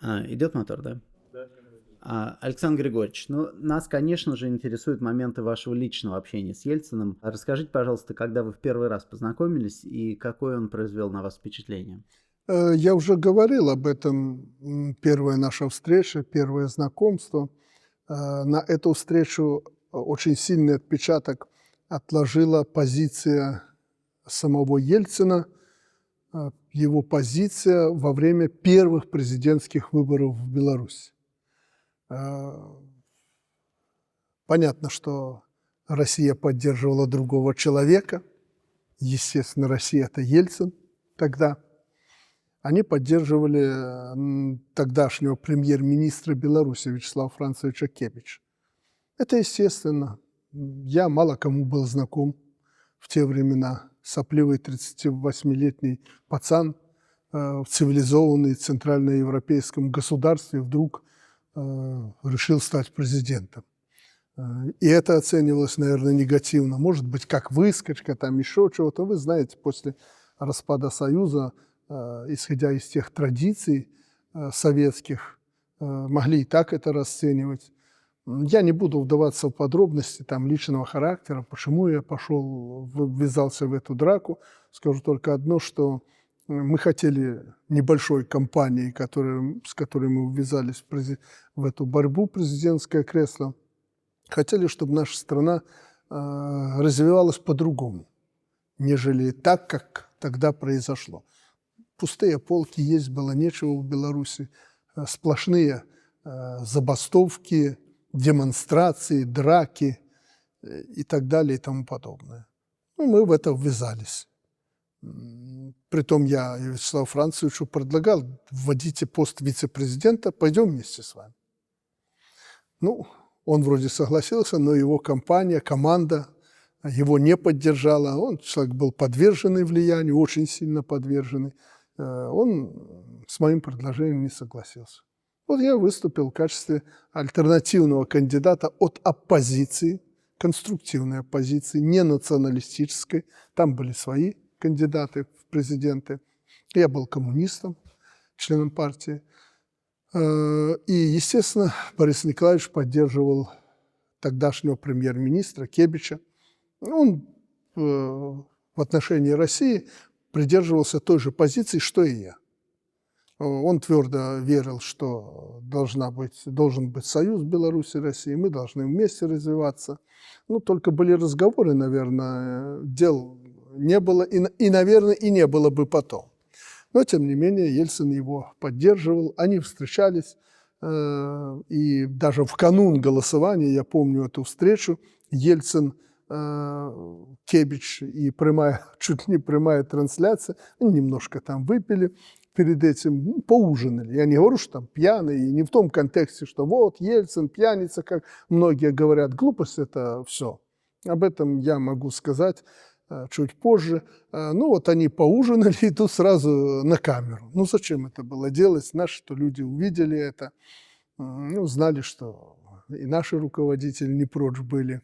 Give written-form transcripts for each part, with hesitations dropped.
Идет мотор, да? Александр Григорьевич, ну, нас, конечно же, интересуют моменты вашего личного общения с Ельциным. Расскажите, пожалуйста, когда вы в первый раз познакомились и какое он произвел на вас впечатление? Я уже говорил об этом. Первая наша встреча, первое знакомство. На эту встречу очень сильный отпечаток отложила позиция самого Ельцина, его позиция во время первых президентских выборов в Беларуси. Понятно, что Россия поддерживала другого человека. Естественно, Россия – это Ельцин тогда. Они поддерживали тогдашнего премьер-министра Беларуси Вячеслава Францевича Кебича. Это естественно. Я мало кому был знаком в те времена. Сопливый 38-летний пацан в цивилизованном центральноевропейском государстве вдруг решил стать президентом. И это оценивалось, наверное, негативно. Может быть, как выскочка, там еще чего-то. Вы знаете, после распада Союза, исходя из тех традиций советских, могли и так это расценивать. Я не буду вдаваться в подробности там, личного характера, почему я ввязался в эту драку. Скажу только одно, что мы хотели небольшой компанией, с которой мы ввязались в эту борьбу президентское кресло, хотели, чтобы наша страна развивалась по-другому, нежели так, как тогда произошло. Пустые полки есть было нечего в Беларуси, сплошные забастовки, демонстрации, драки и так далее и тому подобное. Ну, мы в это ввязались. Притом я Вячеславу Францевичу предлагал: вводите пост вице-президента, пойдем вместе с вами. Ну, он вроде согласился, но его компания, команда его не поддержала. Он человек был подверженный влиянию, очень сильно подверженный. Он с моим предложением не согласился. Вот я выступил в качестве альтернативного кандидата от оппозиции, конструктивной оппозиции, не националистической. Там были свои кандидаты в президенты. Я был коммунистом, членом партии. И, естественно, Борис Николаевич поддерживал тогдашнего премьер-министра Кебича. Он в отношении России придерживался той же позиции, что и я. Он твердо верил, что должен быть союз Беларуси и России, мы должны вместе развиваться. Ну, только были разговоры, наверное, дел не было, и, наверное, и не было бы потом. Но, тем не менее, Ельцин его поддерживал, они встречались, и даже в канун голосования, я помню эту встречу, Ельцин, Кебич и чуть не прямая трансляция, они немножко там выпили перед этим, поужинали. Я не говорю, что там пьяный, и не в том контексте, что вот Ельцин пьяница, как многие говорят, глупость это все. Об этом я могу сказать чуть позже. Ну вот они поужинали, и тут сразу на камеру. Ну зачем это было делать? Наши-то люди увидели это, ну, знали, что и наши руководители не прочь были.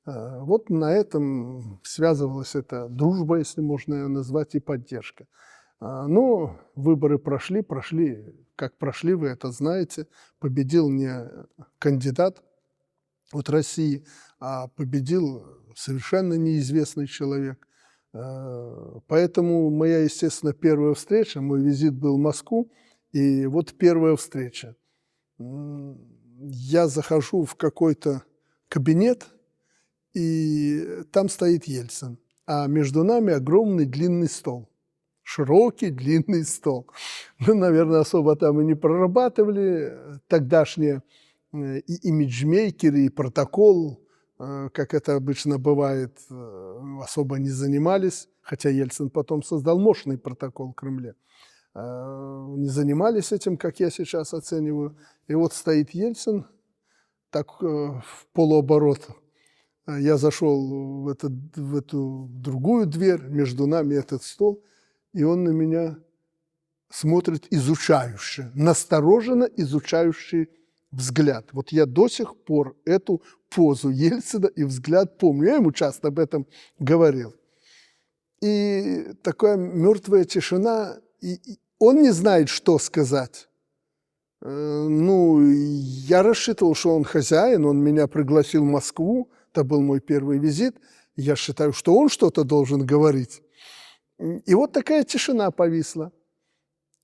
Вот на этом связывалась эта дружба, если можно ее назвать, и поддержка. Но выборы прошли, как прошли, вы это знаете. Победил не кандидат от России, а победил совершенно неизвестный человек. Поэтому моя, естественно, первая встреча, мой визит был в Москву, и вот первая встреча. Я захожу в какой-то кабинет, и там стоит Ельцин, а между нами огромный длинный стол. Широкий, длинный стол. Мы, наверное, особо там и не прорабатывали тогдашние и имиджмейкеры, и протокол, как это обычно бывает, особо не занимались, хотя Ельцин потом создал мощный протокол в Кремле. Не занимались этим, как я сейчас оцениваю. И вот стоит Ельцин, так в полуоборот. Я зашел в эту другую дверь, между нами этот стол, и он на меня смотрит изучающе, настороженно изучающий взгляд. Вот я до сих пор эту позу Ельцина и взгляд помню. Я ему часто об этом говорил. И такая мертвая тишина, и он не знает, что сказать. Ну, я рассчитывал, что он хозяин, он меня пригласил в Москву, это был мой первый визит, я считаю, что он что-то должен говорить. И вот такая тишина повисла.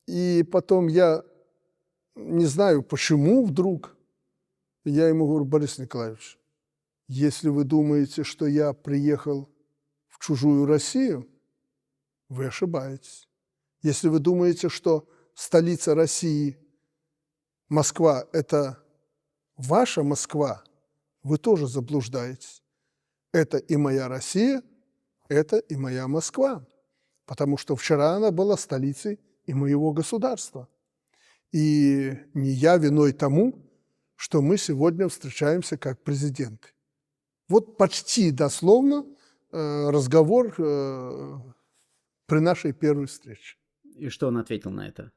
И потом я не знаю, почему вдруг, я ему говорю: Борис Николаевич, если вы думаете, что я приехал в чужую Россию, вы ошибаетесь. Если вы думаете, что столица России, Москва, это ваша Москва, вы тоже заблуждаетесь. Это и моя Россия, это и моя Москва, потому что вчера она была столицей и моего государства. И не я виной тому, что мы сегодня встречаемся как президенты. Вот почти дословно разговор при нашей первой встрече. И что он ответил на это?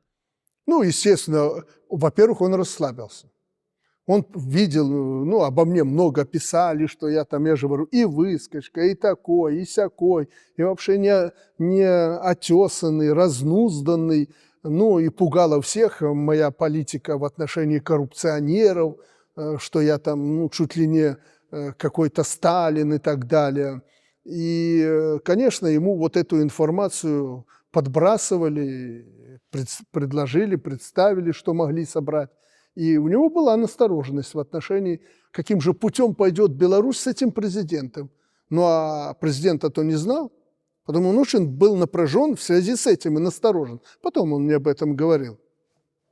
Ну, естественно, во-первых, он расслабился. Он видел, ну, обо мне много писали, что я там, я же говорю, и выскочка, и такой, и сякой, и вообще не отесанный, разнузданный. Ну, и пугала всех моя политика в отношении коррупционеров, что я там, ну, чуть ли не какой-то Сталин и так далее. И, конечно, ему вот эту информацию подбрасывали, предложили, представили, что могли собрать. И у него была настороженность в отношении, каким же путем пойдет Беларусь с этим президентом. Ну, а президента-то не знал, потому он очень был напряжен в связи с этим и насторожен. Потом он мне об этом говорил.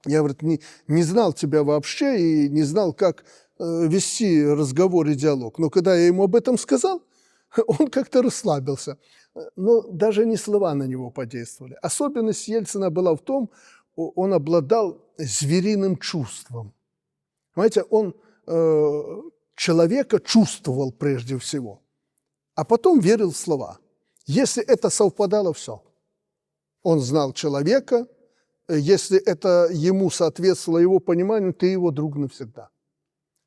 Я, говорит, не знал тебя вообще и не знал, как вести разговор и диалог. Но когда я ему об этом сказал, он как-то расслабился. Но даже не слова на него подействовали. Особенность Ельцина была в том, он обладал звериным чувством. Понимаете, он человека чувствовал прежде всего, а потом верил в слова. Если это совпадало, все. Он знал человека, если это ему соответствовало его пониманию, ты его друг навсегда.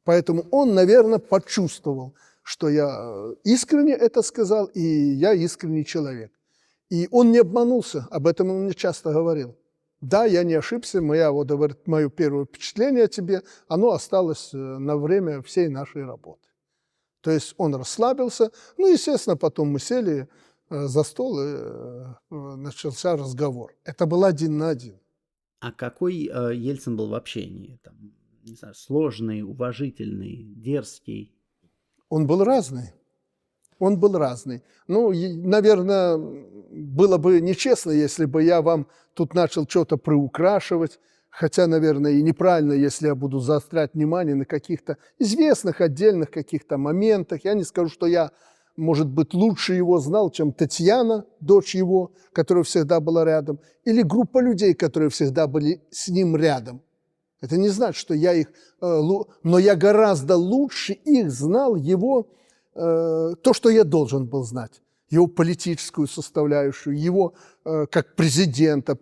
Поэтому он, наверное, почувствовал, что я искренне это сказал, и я искренний человек. И он не обманулся, об этом он мне часто говорил. Да, я не ошибся, мое первое впечатление о тебе, оно осталось на время всей нашей работы. То есть он расслабился, ну, естественно, потом мы сели за стол, и начался разговор. Это был 1 на 1. А какой Ельцин был в общении? Там, не знаю, сложный, уважительный, дерзкий? Он был разный. Он был разный. Ну, наверное, было бы нечестно, если бы я вам тут начал что-то приукрашивать, хотя, наверное, и неправильно, если я буду заострять внимание на каких-то известных отдельных каких-то моментах. Я не скажу, что я, может быть, лучше его знал, чем Татьяна, дочь его, которая всегда была рядом, или группа людей, которые всегда были с ним рядом. Это не значит, что я их... Но я гораздо лучше их знал, его... то, что я должен был знать. Его политическую составляющую, его как президента.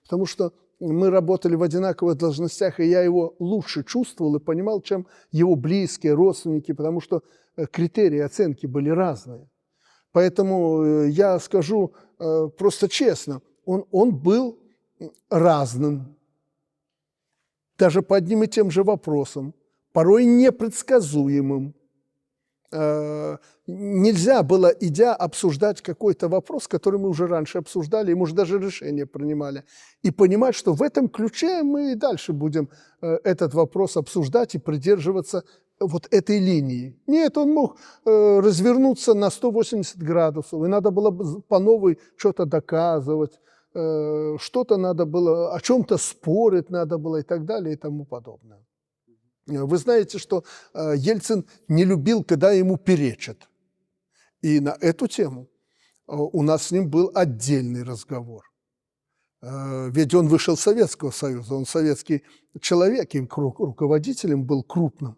Потому что мы работали в одинаковых должностях, и я его лучше чувствовал и понимал, чем его близкие, родственники, потому что критерии оценки были разные. Поэтому я скажу просто честно, он был разным. Даже по одним и тем же вопросам, порой непредсказуемым. Нельзя было, идя, обсуждать какой-то вопрос, который мы уже раньше обсуждали, и, может, даже решение принимали, и понимать, что в этом ключе мы и дальше будем этот вопрос обсуждать и придерживаться вот этой линии. Нет, он мог развернуться на 180 градусов, и надо было по новой что-то доказывать, что-то надо было, о чем-то спорить надо было и так далее и тому подобное. Вы знаете, что Ельцин не любил, когда ему перечат. И на эту тему у нас с ним был отдельный разговор. Ведь он вышел из Советского Союза, он советский человек, и руководителем был крупным.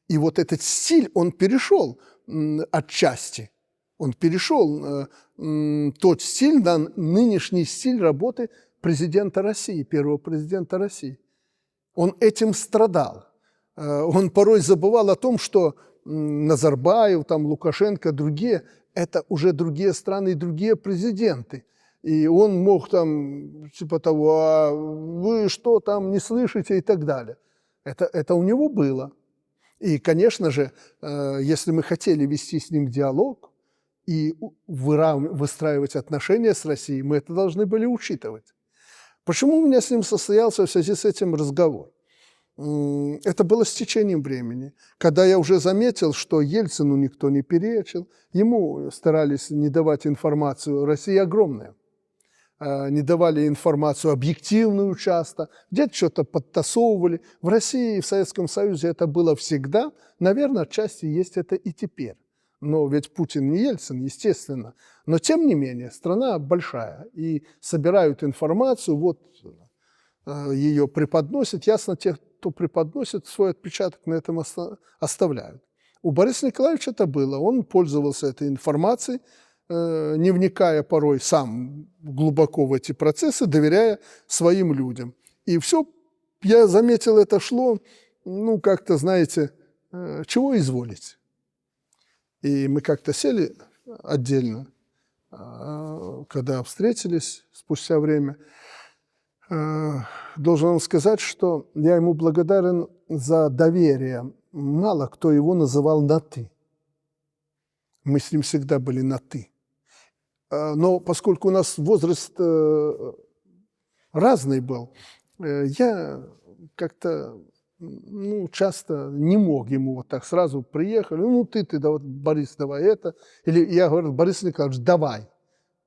И вот этот стиль, он перешел отчасти. Он перешел тот стиль на нынешний стиль работы президента России, первого президента России. Он этим страдал. Он порой забывал о том, что Назарбаев, там, Лукашенко, другие – это уже другие страны и другие президенты. И он мог там, типа того, а вы что там не слышите и так далее. Это у него было. И, конечно же, если мы хотели вести с ним диалог и выстраивать отношения с Россией, мы это должны были учитывать. Почему у меня с ним состоялся в связи с этим разговор? Это было с течением времени, когда я уже заметил, что Ельцину никто не перечил, ему старались не давать информацию, Россия огромная, не давали информацию объективную часто, где-то что-то подтасовывали. В России и в Советском Союзе это было всегда, наверное, отчасти есть это и теперь. Но ведь Путин не Ельцин, естественно. Но тем не менее, страна большая, и собирают информацию, вот ее преподносят. Ясно, те, кто преподносит, свой отпечаток на этом оставляют. У Бориса Николаевича это было. Он пользовался этой информацией, не вникая порой сам глубоко в эти процессы, доверяя своим людям. И все, я заметил, это шло, ну, как-то, знаете, чего изволить. И мы как-то сели отдельно, когда встретились спустя время. Должен вам сказать, что я ему благодарен за доверие. Мало кто его называл на «ты». Мы с ним всегда были на «ты». Но поскольку у нас возраст разный был, я как-то часто не мог ему вот так сразу приехали, ты, давай, Борис, давай это. Или я говорю, Борис Николаевич, давай.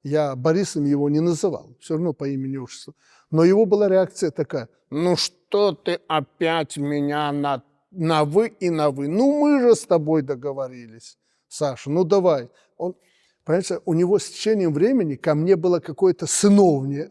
Я Борисом его не называл, все равно по имени-отчеству. Но его была реакция такая: ну что ты опять меня на «вы» и на «вы»? Ну мы же с тобой договорились, Саша, ну давай. Понимаете, у него с течением времени ко мне было какое-то сыновнее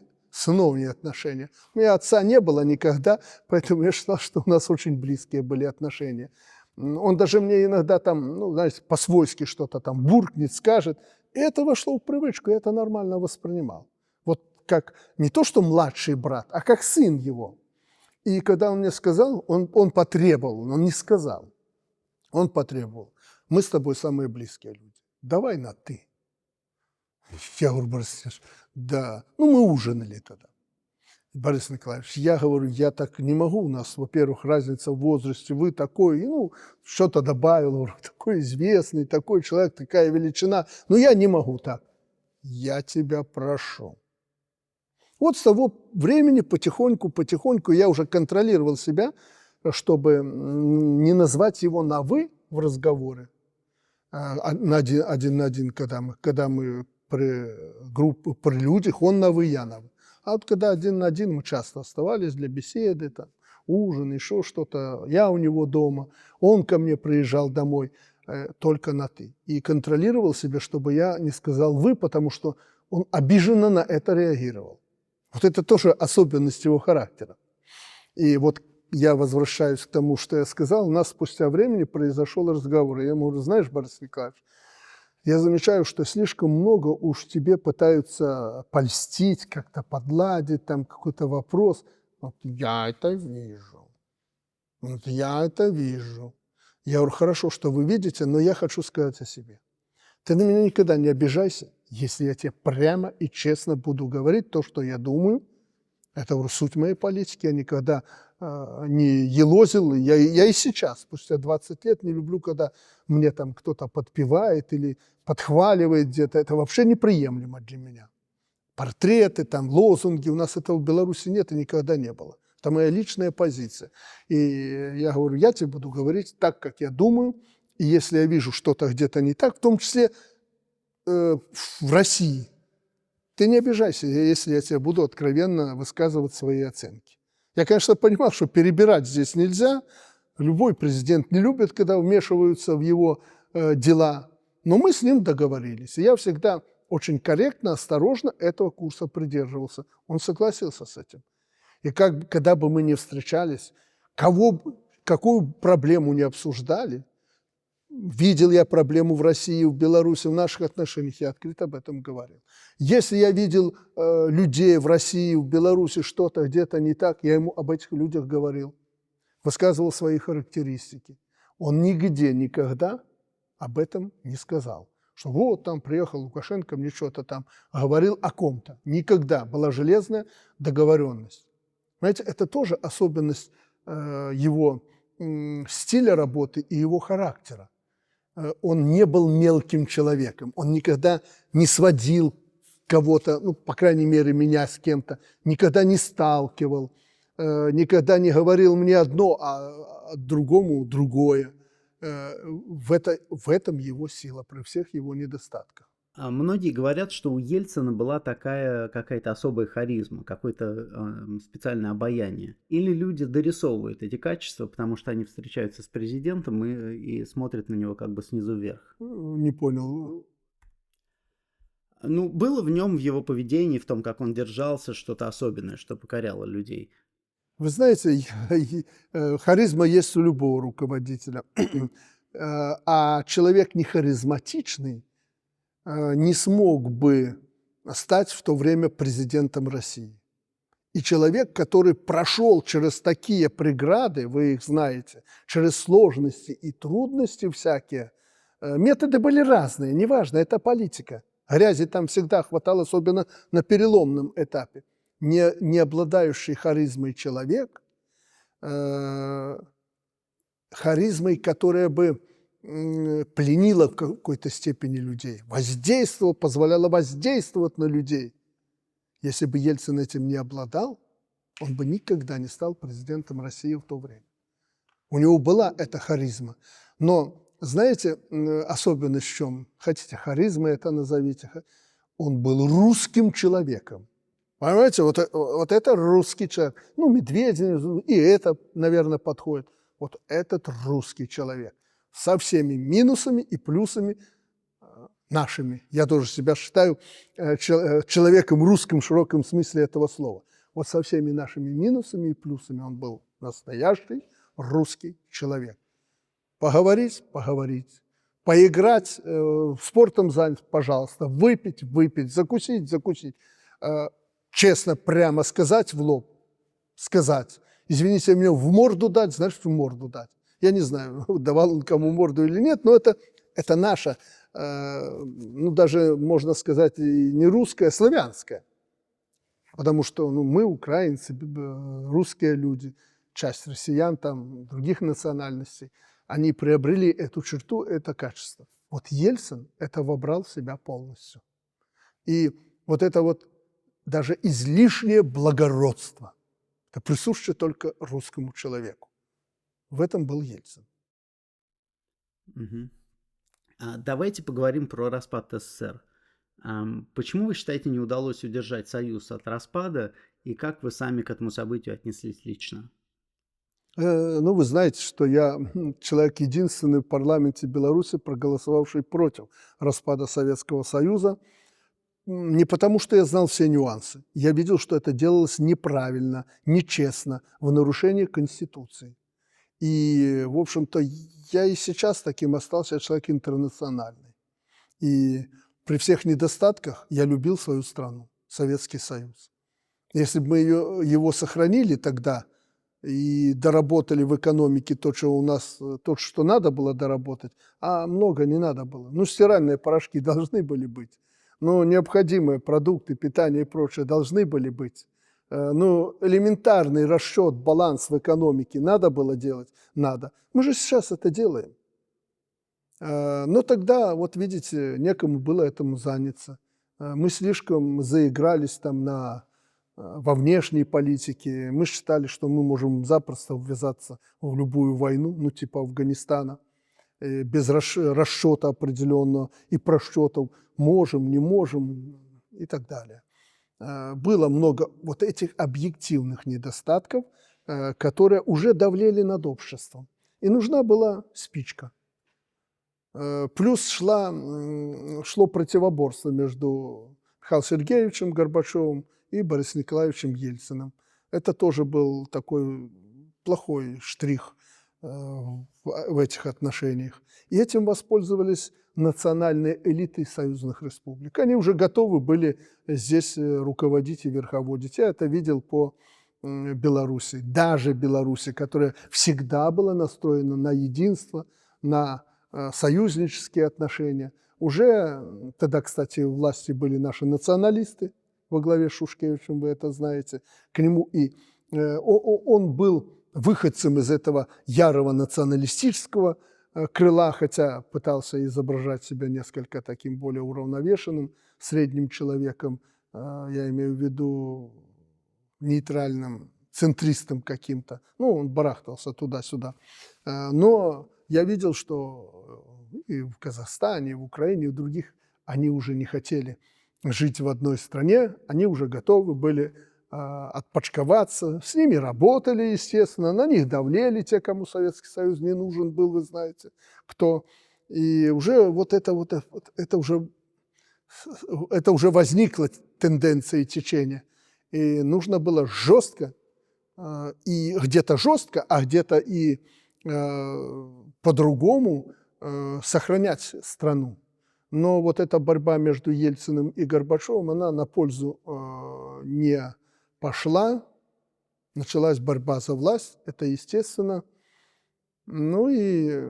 отношение. У меня отца не было никогда, поэтому я считал, что у нас очень близкие были отношения. Он даже мне иногда там, знаете, по-свойски что-то там буркнет, скажет. И это вошло в привычку, я это нормально воспринимал. Вот как не то, что младший брат, а как сын его. И когда он мне сказал, он потребовал, он не сказал, он потребовал: мы с тобой самые близкие люди, давай на «ты». Я говорю: Борис Николаевич, да. Мы ужинали тогда. Борис Николаевич, я говорю, я так не могу, у нас, во-первых, разница в возрасте, вы такой, что-то добавил, говорю, такой известный, такой человек, такая величина, но я не могу так. Я тебя прошу. Вот с того времени потихоньку я уже контролировал себя, чтобы не назвать его на «вы» в разговоре, один на один, когда мы при людях, он на «вы», я на «вы». А вот когда один на один мы часто оставались для беседы, там, ужин, еще что-то, я у него дома, он ко мне приезжал домой, только на «ты». И контролировал себя, чтобы я не сказал «вы», потому что он обиженно на это реагировал. Вот это тоже особенность его характера. И вот я возвращаюсь к тому, что я сказал, у нас спустя времени произошел разговор. И я ему говорю: знаешь, Борис Николаевич, я замечаю, что слишком много уж тебе пытаются польстить, как-то подладить, там какой-то вопрос. Вот я это вижу. Я это вижу. Я говорю: хорошо, что вы видите, но я хочу сказать о себе. Ты на меня никогда не обижайся, если я тебе прямо и честно буду говорить то, что я думаю. Это, говорю, суть моей политики. Я никогда не елозил. Я и сейчас, спустя 20 лет, не люблю, когда мне там кто-то подпевает или подхваливает где-то. Это вообще неприемлемо для меня. Портреты, там, лозунги. У нас этого в Беларуси нет и никогда не было. Это моя личная позиция. И я говорю, я тебе буду говорить так, как я думаю. И если я вижу что-то где-то не так, в том числе в России, ты не обижайся, если я тебе буду откровенно высказывать свои оценки. Я, конечно, понимал, что перебирать здесь нельзя. Любой президент не любит, когда вмешиваются в его дела. Но мы с ним договорились. И я всегда очень корректно, осторожно этого курса придерживался. Он согласился с этим. И когда бы мы ни встречались, какую проблему не обсуждали, видел я проблему в России, в Беларуси, в наших отношениях, я открыто об этом говорил. Если я видел людей в России, в Беларуси, что-то где-то не так, я ему об этих людях говорил, высказывал свои характеристики. Он нигде никогда об этом не сказал. что вот там приехал Лукашенко, мне что-то там говорил о ком-то. Никогда. Была железная договоренность. Понимаете, это тоже особенность его стиля работы и его характера. Он не был мелким человеком, он никогда не сводил кого-то, ну, по крайней мере, меня с кем-то, никогда не сталкивал, никогда не говорил мне одно, а другому другое. В этом его сила, при всех его недостатках. Многие говорят, что у Ельцина была такая какая-то особая харизма, какое-то специальное обаяние. Или люди дорисовывают эти качества, потому что они встречаются с президентом и смотрят на него как бы снизу вверх. Не понял. Ну, было в нем, в его поведении, в том, как он держался, что-то особенное, что покоряло людей. Вы знаете, харизма есть у любого руководителя. А человек не харизматичный не смог бы стать в то время президентом России. И человек, который прошел через такие преграды, вы их знаете, через сложности и трудности всякие, методы были разные, неважно, это политика. Грязи там всегда хватало, особенно на переломном этапе. Не обладающий харизмой человек, харизмой, которая бы пленила в какой-то степени людей, воздействовала, позволяла воздействовать на людей. Если бы Ельцин этим не обладал, он бы никогда не стал президентом России в то время. У него была эта харизма. Но, знаете, особенность в чем? Хотите, харизма это назовите. Он был русским человеком. Понимаете, вот это русский человек. Ну, Медведев, и это, наверное, подходит. Вот этот русский человек. Со всеми минусами и плюсами нашими. Я тоже себя считаю человеком русским в широком смысле этого слова. Вот со всеми нашими минусами и плюсами он был настоящий русский человек. Поговорить – поговорить. Поиграть, спортом занять – пожалуйста. Выпить – выпить. Закусить – закусить. Честно, прямо сказать в лоб. Сказать. Извините, мне в морду дать, значит, в морду дать. Я не знаю, давал он кому морду или нет, но это наша, ну, даже, можно сказать, и не русская, а славянская. Потому что мы, украинцы, русские люди, часть россиян, там, других национальностей, они приобрели эту черту, это качество. Вот Ельцин это вобрал в себя полностью. И вот это вот даже излишнее благородство, это присуще только русскому человеку. В этом был Ельцин. Угу. Давайте поговорим про распад СССР. Почему вы считаете, не удалось удержать Союз от распада, и как вы сами к этому событию отнеслись лично? Ну, вы знаете, что я человек единственный в парламенте Беларуси, проголосовавший против распада Советского Союза. Не потому, что я знал все нюансы. Я видел, что это делалось неправильно, нечестно, в нарушении Конституции. И, в общем-то, я и сейчас таким остался, я человек интернациональный. И при всех недостатках я любил свою страну, Советский Союз. Если бы мы его сохранили тогда и доработали в экономике то, что у нас, то, что надо было доработать, а много не надо было. Ну, стиральные порошки должны были быть, но необходимые продукты, питание и прочее должны были быть. Ну, элементарный расчет, баланс в экономике надо было делать? Надо. Мы же сейчас это делаем. Но тогда, вот видите, некому было этому заняться. Мы слишком заигрались там во внешней политике. Мы считали, что мы можем запросто ввязаться в любую войну, ну типа Афганистана, без расчета определенного и просчетов, можем, не можем и так далее. Было много вот этих объективных недостатков, которые уже давлели над обществом. И нужна была спичка. Плюс шло противоборство между Михаилом Сергеевичем Горбачевым и Борисом Николаевичем Ельциным. Это тоже был такой плохой штрих в этих отношениях. И этим воспользовались национальные элиты союзных республик. Они уже готовы были здесь руководить и верховодить. Я это видел по Беларуси. Даже Беларуси, которая всегда была настроена на единство, на союзнические отношения. Уже тогда, кстати, у власти были наши националисты во главе с Шушкевичем, вы это знаете. К нему и он был выходцем из этого ярого националистического крыла, хотя пытался изображать себя несколько таким более уравновешенным, средним человеком, я имею в виду нейтральным, центристом каким-то. Ну, он барахтался туда-сюда. Но я видел, что и в Казахстане, и в Украине, и в других они уже не хотели жить в одной стране, они уже готовы были отпочковаться, с ними работали, естественно, на них давлели те, кому Советский Союз не нужен был, вы знаете, кто. И уже это уже возникла тенденция и течение. И нужно было жестко, и где-то жестко, а где-то и по-другому сохранять страну. Но вот эта борьба между Ельциным и Горбачевым, она на пользу не пошла. Началась борьба за власть, это естественно. Ну и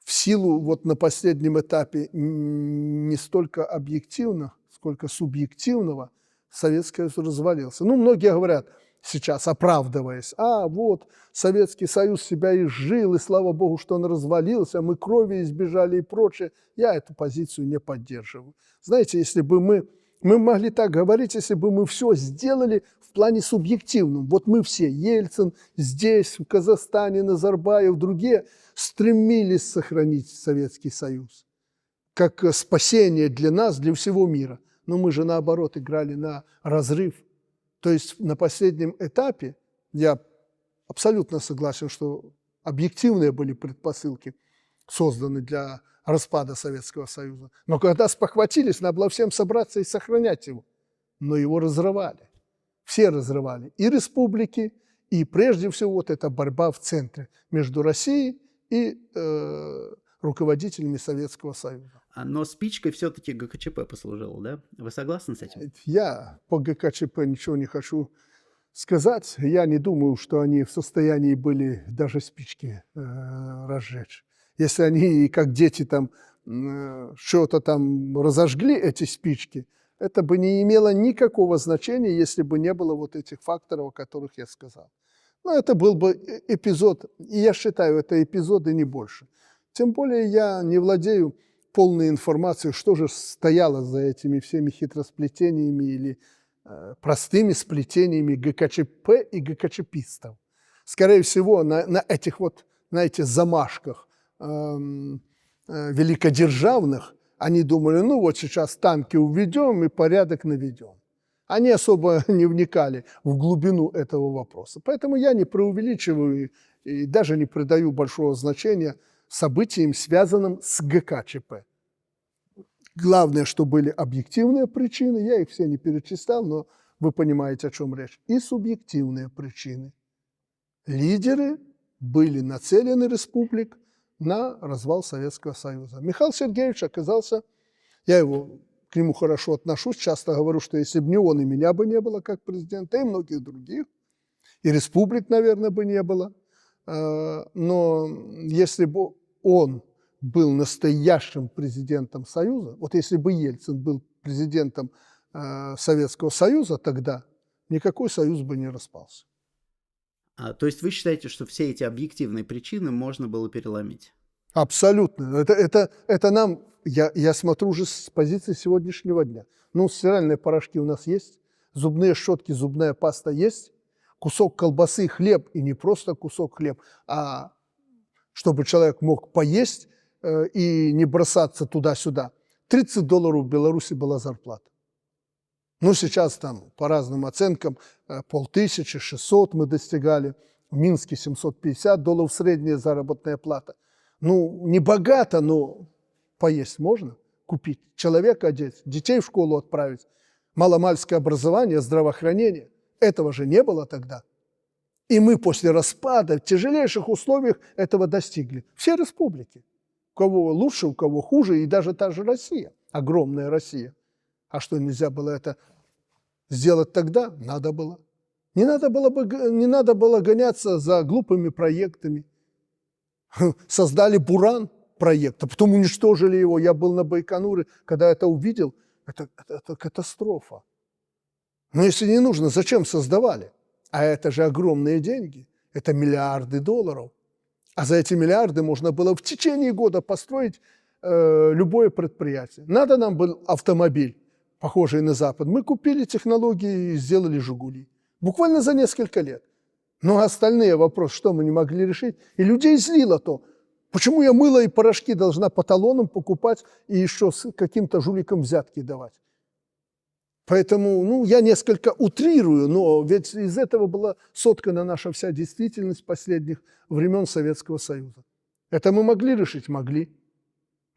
в силу вот на последнем этапе не столько объективно, сколько субъективного, Советский Союз развалился. Ну, многие говорят сейчас, оправдываясь, вот Советский Союз себя изжил, и слава Богу, что он развалился, мы крови избежали и прочее. Я эту позицию не поддерживаю. Знаете, если бы мы могли так говорить, если бы мы все сделали в плане субъективном. Вот мы все, Ельцин, здесь, в Казахстане, Назарбаев, другие, стремились сохранить Советский Союз как спасение для нас, для всего мира. Но мы же, наоборот, играли на разрыв. То есть на последнем этапе, я абсолютно согласен, что объективные были предпосылки созданы для распада Советского Союза. Но когда спохватились, надо было всем собраться и сохранять его. Но его разрывали. Все разрывали. И республики, и прежде всего вот эта борьба в центре между Россией и руководителями Советского Союза. Но спичкой все-таки ГКЧП послужила, да? Вы согласны с этим? Я по ГКЧП ничего не хочу сказать. Я не думаю, что они в состоянии были даже спички разжечь. Если они, как дети, там что-то там разожгли, эти спички, это бы не имело никакого значения, если бы не было вот этих факторов, о которых я сказал. Но это был бы эпизод, и я считаю, это эпизоды не больше. Тем более я не владею полной информацией, что же стояло за этими всеми хитросплетениями или простыми сплетениями ГКЧП и ГКЧПистов. Скорее всего, на этих вот, знаете, замашках великодержавных они думали, ну вот сейчас танки уведем и порядок наведем. Они особо не вникали в глубину этого вопроса. Поэтому я не преувеличиваю и даже не придаю большого значения событиям, связанным с ГКЧП. Главное, что были объективные причины, я их все не перечислял, но вы понимаете, о чем речь, и субъективные причины. Лидеры были нацелены республик на развал Советского Союза. Михаил Сергеевич оказался, я к нему хорошо отношусь, часто говорю, что если бы не он, и меня бы не было как президента, и многих других, и республик, наверное, бы не было. Но если бы он был настоящим президентом Союза, вот если бы Ельцин был президентом Советского Союза, тогда никакой Союз бы не распался. То есть вы считаете, что все эти объективные причины можно было переломить? Абсолютно. Это нам, я смотрю уже с позиции сегодняшнего дня. Ну, стиральные порошки у нас есть, зубные щетки, зубная паста есть, кусок колбасы, хлеб, и не просто кусок хлеба, а чтобы человек мог поесть и не бросаться туда-сюда. $30 в Беларуси была зарплата. Ну, сейчас там по разным оценкам 5000, 600 мы достигали. В Минске $750 средняя заработная плата. Ну, не богато, но поесть можно, купить. Человека одеть, детей в школу отправить. Маломальское образование, здравоохранение. Этого же не было тогда. И мы после распада в тяжелейших условиях этого достигли. Все республики. У кого лучше, у кого хуже, и даже та же Россия, огромная Россия. А что, нельзя было это сделать тогда? Надо было. Не надо было гоняться за глупыми проектами. Создали Буран, проект, а потом уничтожили его. Я был на Байконуре, когда это увидел, это катастрофа. Но если не нужно, зачем создавали? А это же огромные деньги, это миллиарды долларов. А за эти миллиарды можно было в течение года построить любое предприятие. Надо нам был автомобиль, похожий на Запад. Мы купили технологии и сделали «Жигули». Буквально за несколько лет. Но остальные вопросы, что мы не могли решить? И людей злило то. Почему я мыло и порошки должна по талонам покупать и еще с каким-то жуликом взятки давать? Поэтому, я несколько утрирую, но ведь из этого была соткана наша вся действительность последних времен Советского Союза. Это мы могли решить? Могли.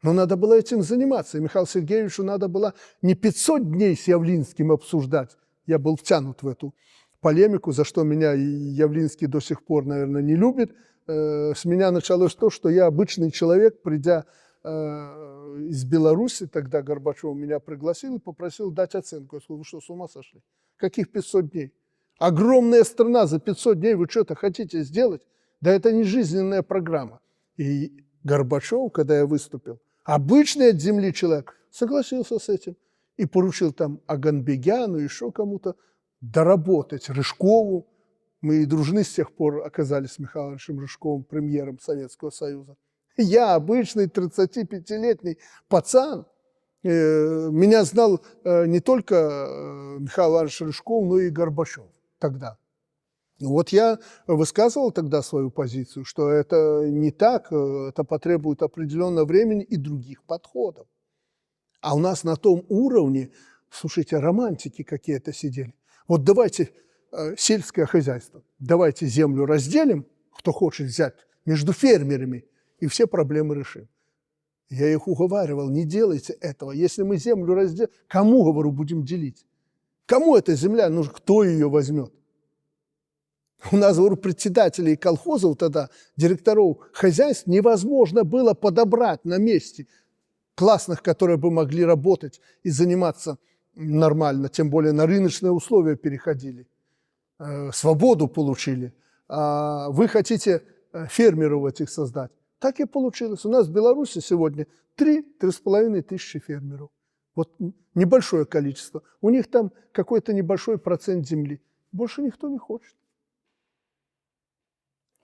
Но надо было этим заниматься. И Михаилу Сергеевичу надо было не 500 дней с Явлинским обсуждать. Я был втянут в эту полемику, за что меня Явлинский до сих пор, наверное, не любит. С меня началось то, что я обычный человек, придя из Беларуси, тогда Горбачев меня пригласил и попросил дать оценку. Я сказал: вы что, с ума сошли? Каких 500 дней? Огромная страна, за 500 дней вы что-то хотите сделать? Да это не жизненная программа. И Горбачев, когда я выступил, обычный от земли человек, согласился с этим и поручил там Аганбегяну, еще кому-то доработать, Рыжкову. Мы и дружны с тех пор оказались с Михаилом Ильичем Рыжковым, премьером Советского Союза. Я обычный 35-летний пацан. Меня знал не только Михаил Иванович Рыжков, но и Горбачев тогда. Вот я высказывал тогда свою позицию, что это не так, это потребует определенного времени и других подходов. А у нас на том уровне, слушайте, романтики какие-то сидели. Вот давайте сельское хозяйство, давайте землю разделим, кто хочет взять, между фермерами, и все проблемы решим. Я их уговаривал: не делайте этого. Если мы землю разделим, кому, говорю, будем делить? Кому эта земля нужна? Кто ее возьмет? У нас, говорю, председателей колхозов тогда, директоров хозяйств невозможно было подобрать на месте классных, которые бы могли работать и заниматься нормально, тем более на рыночные условия переходили, свободу получили. А вы хотите фермеров этих создать? Так и получилось. У нас в Беларуси сегодня 3-3,5 тысячи фермеров. Вот небольшое количество. У них там какой-то небольшой процент земли. Больше никто не хочет.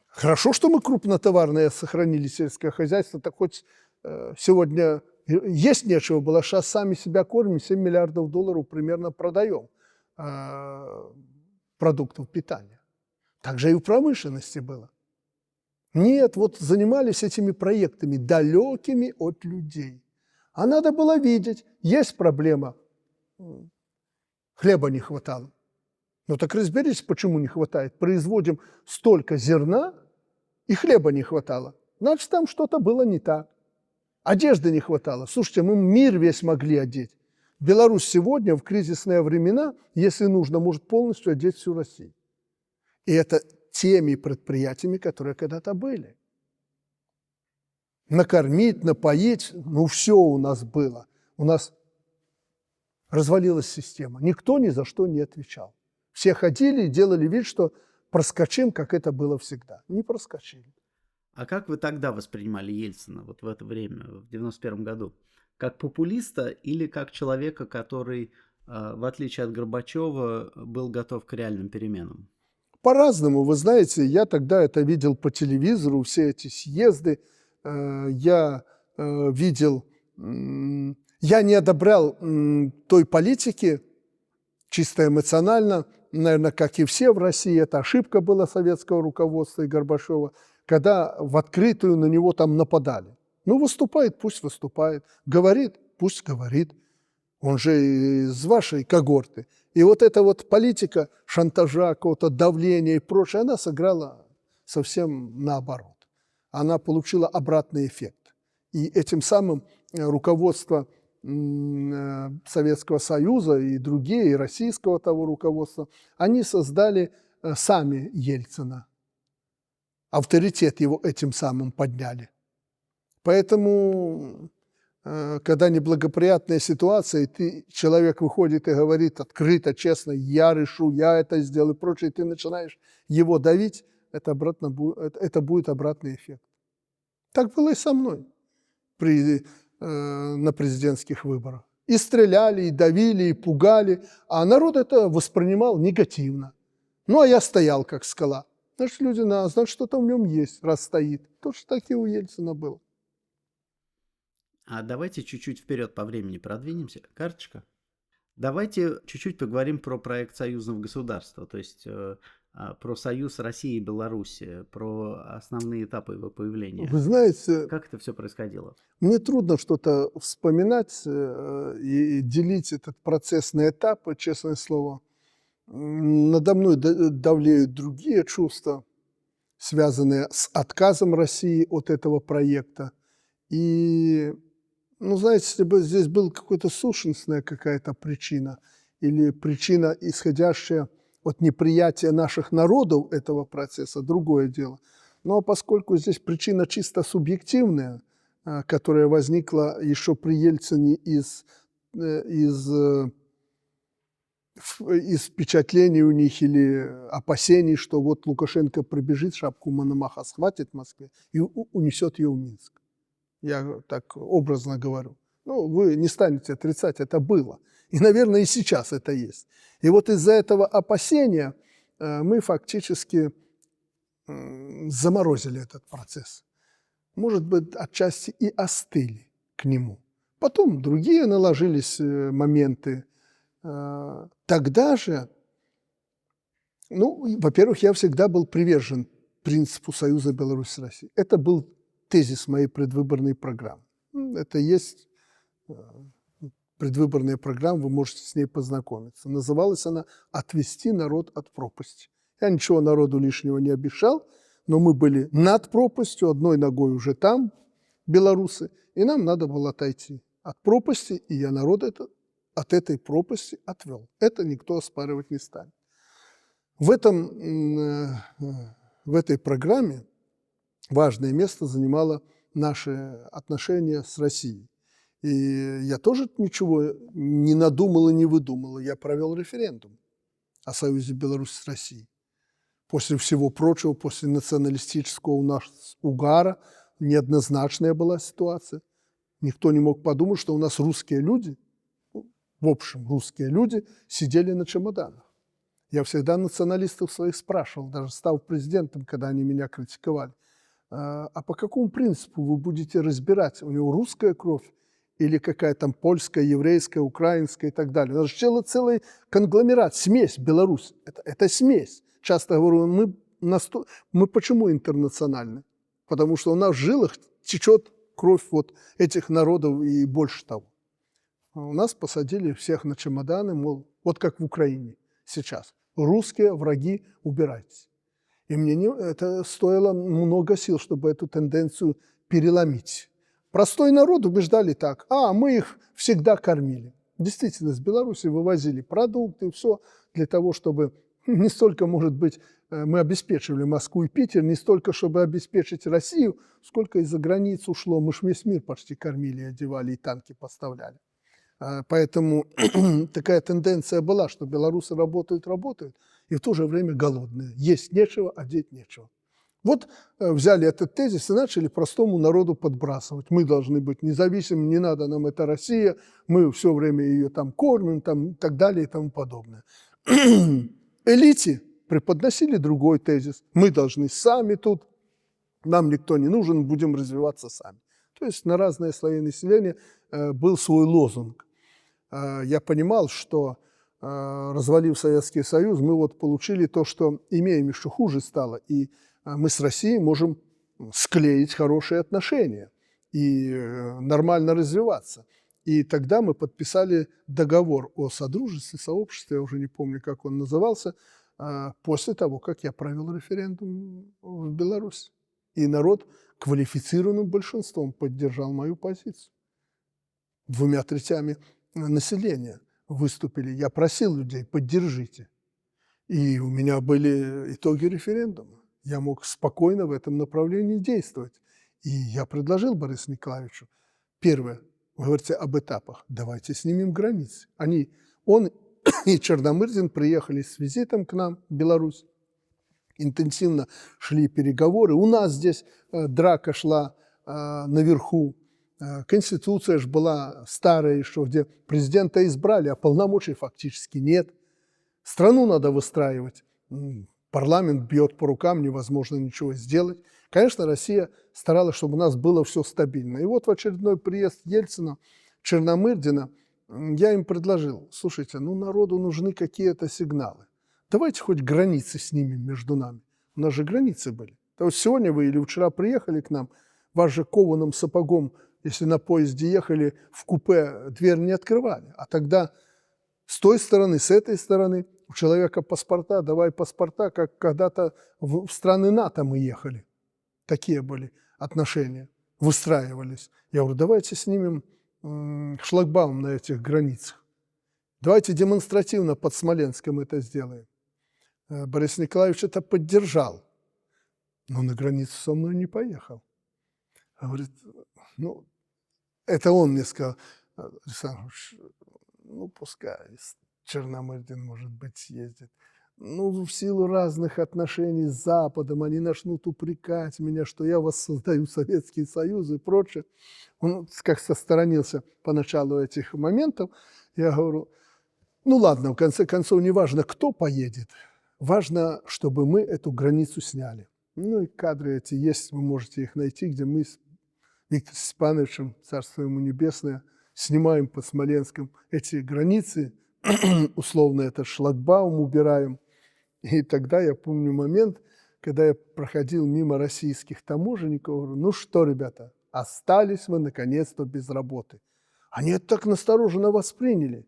Хорошо, что мы крупнотоварное сохранили сельское хозяйство, так хоть сегодня есть нечего было, сейчас сами себя кормим, 7 миллиардов долларов примерно продаем продуктов питания. Так же и в промышленности было. Нет, вот занимались этими проектами, далекими от людей. А надо было видеть, есть проблема, хлеба не хватало. Ну так разберитесь, почему не хватает. Производим столько зерна, и хлеба не хватало. Значит, там что-то было не так. Одежды не хватало. Слушайте, мы мир весь могли одеть. Беларусь сегодня в кризисные времена, если нужно, может полностью одеть всю Россию. И это теми предприятиями, которые когда-то были. Накормить, напоить, все у нас было. У нас развалилась система. Никто ни за что не отвечал. Все ходили и делали вид, что проскочим, как это было всегда. Не проскочили. А как вы тогда воспринимали Ельцина, вот в это время, в 91 году? Как популиста или как человека, который, в отличие от Горбачева, был готов к реальным переменам? По-разному. Вы знаете, я тогда это видел по телевизору, все эти съезды. Я видел... Я не одобрял той политики, чисто эмоционально, наверное, как и все в России. Это ошибка была советского руководства и Горбачева, когда в открытую на него там нападали. Выступает, пусть выступает. Говорит, пусть говорит. Он же из вашей когорты. И вот эта вот политика шантажа, какого-то давления и прочее, она сыграла совсем наоборот. Она получила обратный эффект. И этим самым руководство Советского Союза и другие, и российского того руководства, они создали сами Ельцина. Авторитет его этим самым подняли. Поэтому, когда неблагоприятная ситуация, и человек выходит и говорит открыто, честно: я решу, я это сделаю и прочее, и ты начинаешь его давить, это будет обратный эффект. Так было и со мной. на президентских выборах. И стреляли, и давили, и пугали, а народ это воспринимал негативно. Ну, а я стоял, как скала. Значит, люди, значит, что-то в нем есть, раз стоит. Точно так и у Ельцина было. А давайте чуть-чуть вперед по времени продвинемся. Карточка. Давайте чуть-чуть поговорим про проект союзного государства, то есть про союз России и Беларуси, про основные этапы его появления. Вы знаете, как это все происходило? Мне трудно что-то вспоминать и делить этот процесс на этапы, честное слово. Надо мной давлеют другие чувства, связанные с отказом России от этого проекта. И, знаете, если бы здесь была какая-то сущностная какая-то причина или причина, исходящая от неприятия наших народов этого процесса, другое дело. Но поскольку здесь причина чисто субъективная, которая возникла еще при Ельцине из впечатлений у них или опасений, что вот Лукашенко прибежит, шапку Мономаха схватит в Москве и унесет ее в Минск. Я так образно говорю. Вы не станете отрицать, это было. И, наверное, и сейчас это есть. И вот из-за этого опасения мы фактически заморозили этот процесс. Может быть, отчасти и остыли к нему. Потом другие наложились моменты. Тогда же, во-первых, я всегда был привержен принципу союза Беларуси с Россией. Это был тезис моей предвыборной программы. Это есть предвыборная программа, вы можете с ней познакомиться. Называлась она «Отвести народ от пропасти». Я ничего народу лишнего не обещал, но мы были над пропастью, одной ногой уже там, белорусы, и нам надо было отойти от пропасти, и я народ от этой пропасти отвел. Это никто оспаривать не станет. В этой программе важное место занимало наши отношения с Россией. И я тоже ничего не надумал и не выдумал. Я провел референдум о союзе Беларуси с Россией. После всего прочего, после националистического у нас угара, неоднозначная была ситуация. Никто не мог подумать, что у нас русские люди, в общем, русские люди, сидели на чемоданах. Я всегда националистов своих спрашивал, даже став президентом, когда они меня критиковали, а по какому принципу вы будете разбирать, у него русская кровь или какая там польская, еврейская, украинская и так далее. Это целый конгломерат, смесь Беларусь. Это смесь. Часто говорю, мы почему интернациональны? Потому что у нас в жилах течет кровь вот этих народов и больше того. А у нас посадили всех на чемоданы, мол, вот как в Украине сейчас. Русские враги, убирайтесь. И мне это стоило много сил, чтобы эту тенденцию переломить. Простой народ убеждали так, мы их всегда кормили. Действительно, с Беларуси вывозили продукты, все для того, чтобы не столько, может быть, мы обеспечивали Москву и Питер, не столько, чтобы обеспечить Россию, сколько из-за границ ушло. Мы ж весь мир почти кормили, одевали и танки поставляли. Поэтому такая тенденция была, что белорусы работают, и в то же время голодные. Есть нечего, одеть нечего. Вот взяли этот тезис и начали простому народу подбрасывать. Мы должны быть независимы, не надо нам эта Россия, мы все время ее там кормим, там, и так далее и тому подобное. Элите преподносили другой тезис. Мы должны сами тут, нам никто не нужен, будем развиваться сами. То есть на разные слои населения был свой лозунг. Я понимал, что, развалив Советский Союз, мы вот получили то, что имеем, еще хуже стало. И мы с Россией можем склеить хорошие отношения и нормально развиваться. И тогда мы подписали договор о содружестве, сообществе, я уже не помню, как он назывался, после того, как я провел референдум в Беларуси. И народ квалифицированным большинством поддержал мою позицию. 2/3 населения выступили. Я просил людей, поддержите. И у меня были итоги референдума. Я мог спокойно в этом направлении действовать. И я предложил Борису Николаевичу, первое, вы говорите об этапах, давайте снимем границы. Он и Черномырдин приехали с визитом к нам в Беларусь. Интенсивно шли переговоры. У нас здесь драка шла наверху Конституция же была старая еще, где президента избрали, а полномочий фактически нет. Страну надо выстраивать. Парламент бьет по рукам, невозможно ничего сделать. Конечно, Россия старалась, чтобы у нас было все стабильно. И вот в очередной приезд Ельцина, Черномырдина, я им предложил: слушайте, ну народу нужны какие-то сигналы. Давайте хоть границы снимем между нами. У нас же границы были. То есть сегодня вы или вчера приехали к нам, вас же кованым сапогом, если на поезде ехали, в купе дверь не открывали. А тогда с той стороны, с этой стороны у человека паспорта, давай паспорта, как когда-то в страны НАТО мы ехали. Такие были отношения, выстраивались. Я говорю, давайте снимем шлагбаум на этих границах. Давайте демонстративно под Смоленском это сделаем. Борис Николаевич это поддержал, но на границу со мной не поехал. Говорит, ну, это он мне сказал: Александр Ильич, ну, пускай Черномырдин, может быть, съездит. Ну, в силу разных отношений с Западом они начнут упрекать меня, что я воссоздаю Советский Союз и прочее. Он как состоронился поначалу этих моментов. Я говорю, ну ладно, в конце концов, не важно, кто поедет, важно, чтобы мы эту границу сняли. Ну и кадры эти есть, вы можете их найти, где мы с Виктором Степановичем, царство ему небесное, снимаем под Смоленском эти границы, условно этот шлагбаум убираем. И тогда я помню момент, когда я проходил мимо российских таможенников, говорю, ну что, ребята, остались вы наконец-то без работы. Они это так настороженно восприняли.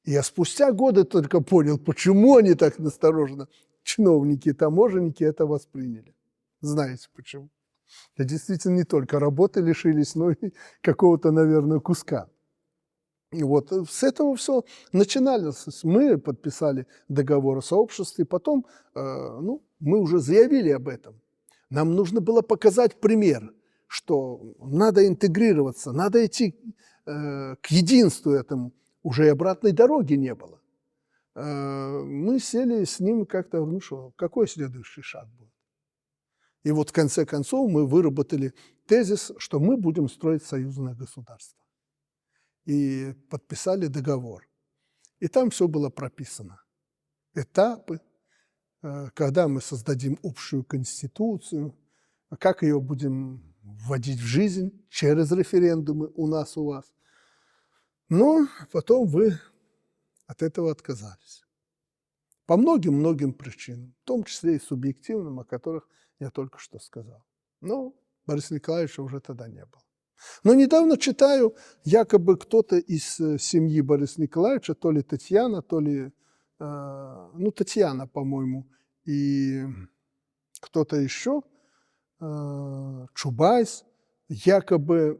И я спустя годы только понял, почему они так настороженно, чиновники и таможенники, это восприняли. Знаете почему? Да действительно не только работы лишились, но и какого-то, наверное, куска. И вот с этого все начиналось. Мы подписали договор о сообществе, потом мы уже заявили об этом. Нам нужно было показать пример, что надо интегрироваться, надо идти к единству этому. Уже и обратной дороги не было. Мы сели с ним как-то, ну что, какой следующий шаг будет? И вот в конце концов мы выработали тезис, что мы будем строить союзное государство. И подписали договор. И там все было прописано. Этапы, когда мы создадим общую конституцию, как ее будем вводить в жизнь через референдумы у нас, у вас. Но потом вы от этого отказались. По многим-многим причинам, в том числе и субъективным, о которых я только что сказал. Но Бориса Николаевича уже тогда не было. Но недавно читаю, якобы кто-то из семьи Бориса Николаевича, то ли Татьяна, то ли, Татьяна, по-моему, и кто-то еще, Чубайс, якобы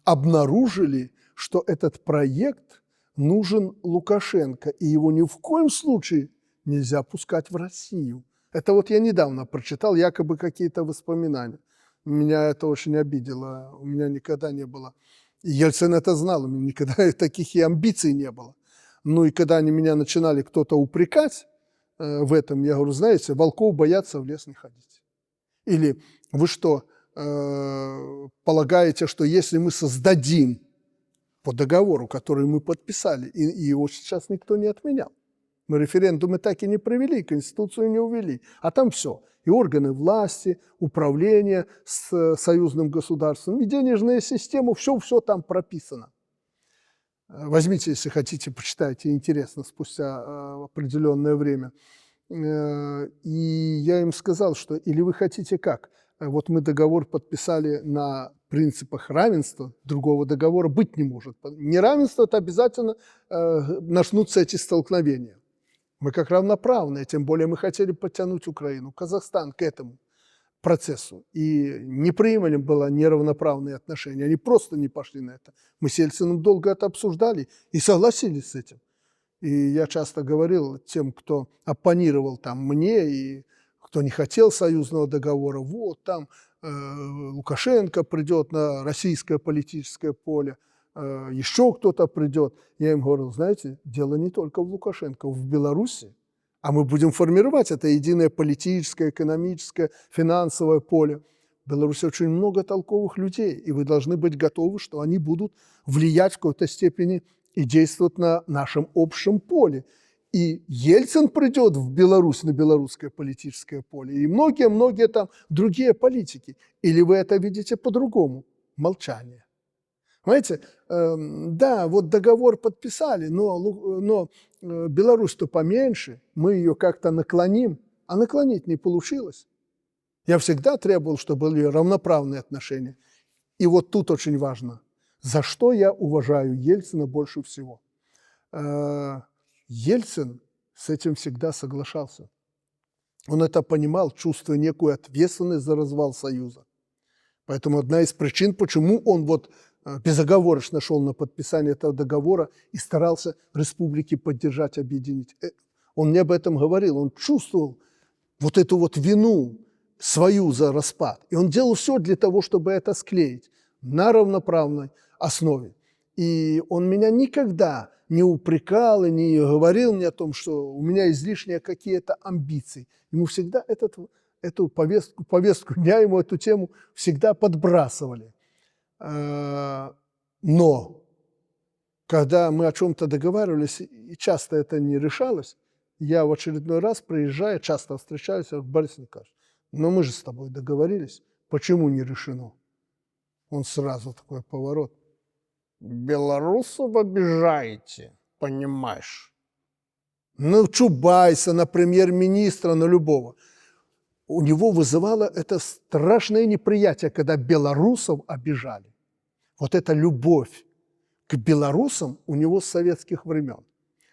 обнаружили, что этот проект нужен Лукашенко, и его ни в коем случае нельзя пускать в Россию. Это вот я недавно прочитал, якобы какие-то воспоминания. Меня это очень обидело, у меня никогда не было. И Ельцин это знал, у меня никогда таких и амбиций не было. Ну и когда они меня начинали кто-то упрекать в этом, я говорю, знаете, волков боятся, в лес не ходить. Или вы что, полагаете, что если мы создадим по договору, который мы подписали, и его сейчас никто не отменял, мы референдумы так и не провели, Конституцию не увели, а там все. И органы власти, управление с союзным государством, и денежная система, все там прописано. Возьмите, если хотите, почитайте, интересно, спустя определенное время. И я им сказал, что или вы хотите как? Вот мы договор подписали на принципах равенства, другого договора быть не может. Неравенство – это обязательно начнутся эти столкновения. Мы как равноправные, тем более мы хотели подтянуть Украину, Казахстан к этому процессу. И неприемлемо было неравноправные отношения. Они просто не пошли на это. Мы с Ельциным долго это обсуждали и согласились с этим. И я часто говорил тем, кто оппонировал там мне и кто не хотел союзного договора, вот там Лукашенко придет на российское политическое поле, еще кто-то придет. Я им говорил, знаете, дело не только в Лукашенко, в Беларуси, а мы будем формировать это единое политическое, экономическое, финансовое поле. В Беларуси очень много толковых людей, и вы должны быть готовы, что они будут влиять в какой-то степени и действовать на нашем общем поле. И Ельцин придет в Беларусь, на белорусское политическое поле, и многие-многие там другие политики. Или вы это видите по-другому? Молчание. Понимаете, да, вот договор подписали, но Беларусь-то поменьше, мы ее как-то наклоним, а наклонить не получилось. Я всегда требовал, чтобы были равноправные отношения. И вот тут очень важно, за что я уважаю Ельцина больше всего. Ельцин с этим всегда соглашался. Он это понимал, чувствуя некую ответственность за развал Союза. Поэтому одна из причин, почему он вот безоговорочно шел на подписание этого договора и старался республики поддержать, объединить. Он мне об этом говорил, он чувствовал вот эту вот вину свою за распад. И он делал все для того, чтобы это склеить на равноправной основе. И он меня никогда не упрекал и не говорил мне о том, что у меня излишние какие-то амбиции. Ему всегда эту повестку дня, ему эту тему всегда подбрасывали. Но когда мы о чем-то договаривались, и часто это не решалось, я в очередной раз, приезжая, часто встречаюсь, я говорю: Борис Николаевич, но мы же с тобой договорились, почему не решено? Он сразу такой поворот. Белорусов обижаете, понимаешь? На Чубайса, на премьер-министра, на любого. У него вызывало это страшное неприятие, когда белорусов обижали. Вот эта любовь к белорусам у него с советских времен.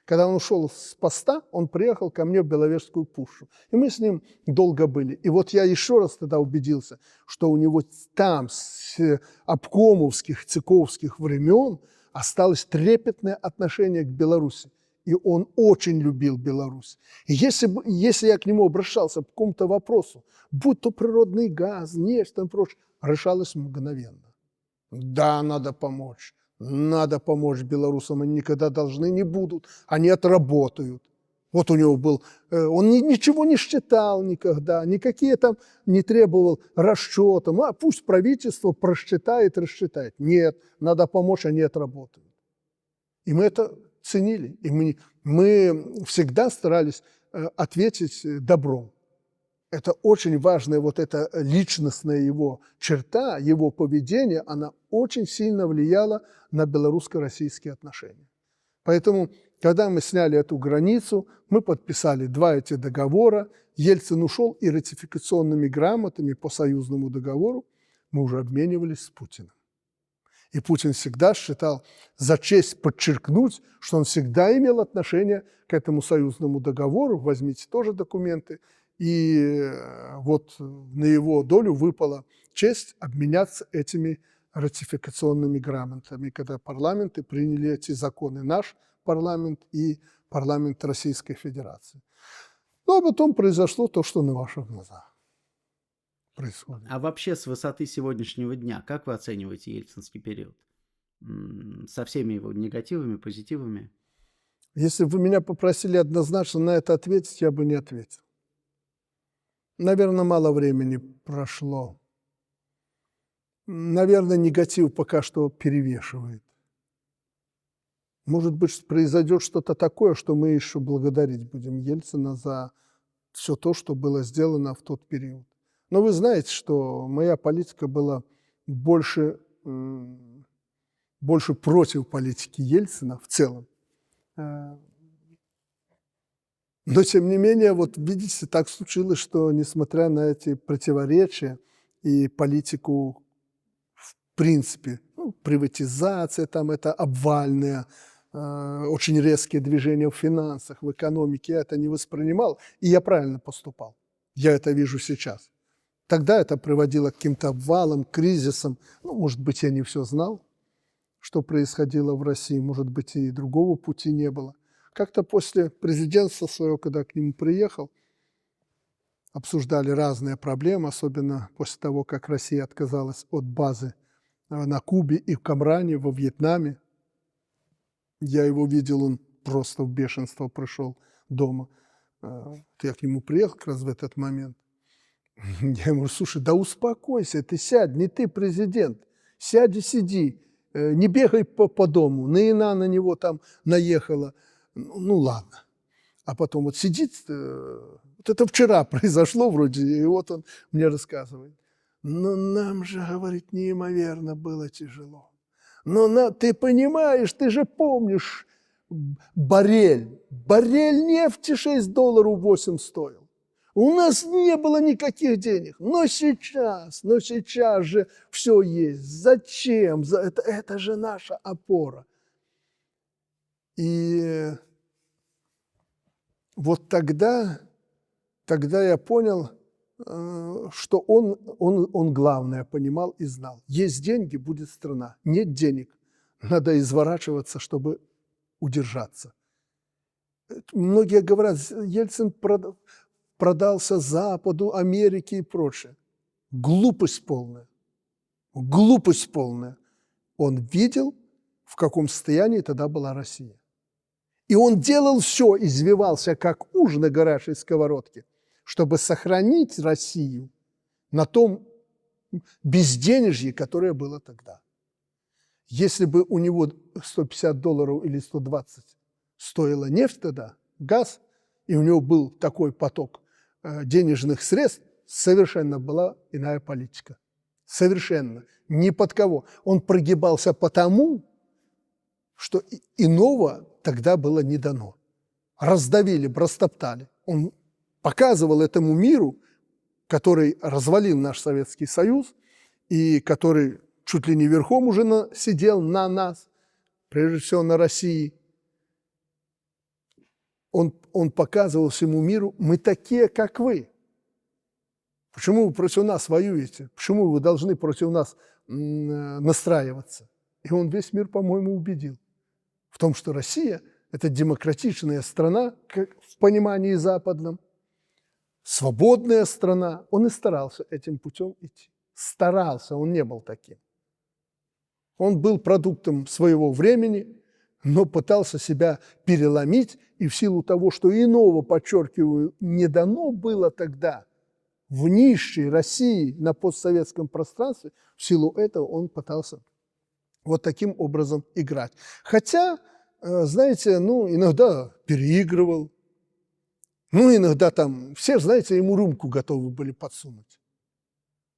Когда он ушел с поста, он приехал ко мне в Беловежскую пущу. И мы с ним долго были. И вот я еще раз тогда убедился, что у него там с обкомовских, ЦКовских времен осталось трепетное отношение к Беларуси. И он очень любил Беларусь. И если я к нему обращался по какому-то вопросу, будь то природный газ, нефть и прочее, решалось мгновенно. Да, надо помочь. Надо помочь белорусам, они никогда должны не будут, они отработают. Вот у него был, он ничего не считал никогда, никакие там не требовал расчета. А пусть правительство просчитает, рассчитает. Нет, надо помочь, они отработают. И мы это ценили, и мы всегда старались ответить добром. Это очень важная вот эта личностная его черта, его поведение, она очень сильно влияла на белорусско-российские отношения. Поэтому, когда мы сняли эту границу, мы подписали 2 эти договора, Ельцин ушел, и ратификационными грамотами по союзному договору мы уже обменивались с Путиным. И Путин всегда считал за честь подчеркнуть, что он всегда имел отношение к этому союзному договору. Возьмите тоже документы. И вот на его долю выпала честь обменяться этими ратификационными грамотами, когда парламенты приняли эти законы, наш парламент и парламент Российской Федерации. Ну, а потом произошло то, что на ваших глазах происходит. А вообще с высоты сегодняшнего дня, как вы оцениваете ельцинский период? Со всеми его негативами, позитивами? Если бы вы меня попросили однозначно на это ответить, я бы не ответил. Наверное, мало времени прошло. Наверное, негатив пока что перевешивает. Может быть, произойдет что-то такое, что мы еще благодарить будем Ельцина за все то, что было сделано в тот период. Но вы знаете, что моя политика была больше против политики Ельцина в целом. Но, тем не менее, вот видите, так случилось, что, несмотря на эти противоречия и политику, в принципе, приватизация, там это обвальная, очень резкие движения в финансах, в экономике, я это не воспринимал, и я правильно поступал. Я это вижу сейчас. Тогда это приводило к каким-то обвалам, кризисам. Ну, может быть, я не все знал, что происходило в России, может быть, и другого пути не было. Как-то после президентства своего, когда к нему приехал, обсуждали разные проблемы, особенно после того, как Россия отказалась от базы на Кубе и в Камране, во Вьетнаме. Я его видел, он просто в бешенство пришел дома. Я к нему приехал как раз в этот момент. Я ему говорю: слушай, да успокойся, ты сядь, не ты президент. Сядь и сиди, не бегай по дому. Наина на него там наехала. Ну ладно. А потом вот сидит, вот это вчера произошло вроде, и вот он мне рассказывает. Но нам же, говорит, неимоверно было тяжело. Но ты понимаешь, ты же помнишь, баррель нефти $6.08 стоил. У нас не было никаких денег, но сейчас же все есть. Зачем? Это же наша опора. И вот тогда я понял, что он главное понимал и знал. Есть деньги, будет страна. Нет денег, надо изворачиваться, чтобы удержаться. Многие говорят, Ельцин продался Западу, Америке и прочее. Глупость полная. Глупость полная. Он видел, в каком состоянии тогда была Россия. И он делал все, извивался, как уж на горячей сковородке, чтобы сохранить Россию на том безденежье, которое было тогда. Если бы у него $150 или 120 стоила нефть тогда, газ, и у него был такой поток денежных средств, совершенно была иная политика. Совершенно. Ни под кого. Он прогибался потому, что иного тогда было не дано. Раздавили, растоптали. Он показывал этому миру, который развалил наш Советский Союз и который чуть ли не верхом уже сидел на нас, прежде всего на России. Он показывал всему миру: мы такие, как вы. Почему вы против нас воюете? Почему вы должны против нас настраиваться? И он весь мир, по-моему, убедил в том, что Россия – это демократичная страна, как в понимании западном, свободная страна. Он и старался этим путем идти. Старался, он не был таким. Он был продуктом своего времени, но пытался себя переломить, и в силу того, что иного, подчеркиваю, не дано было тогда в нищей России на постсоветском пространстве, в силу этого он пытался вот таким образом играть. Хотя, знаете, иногда переигрывал, иногда там, все, знаете, ему рюмку готовы были подсунуть.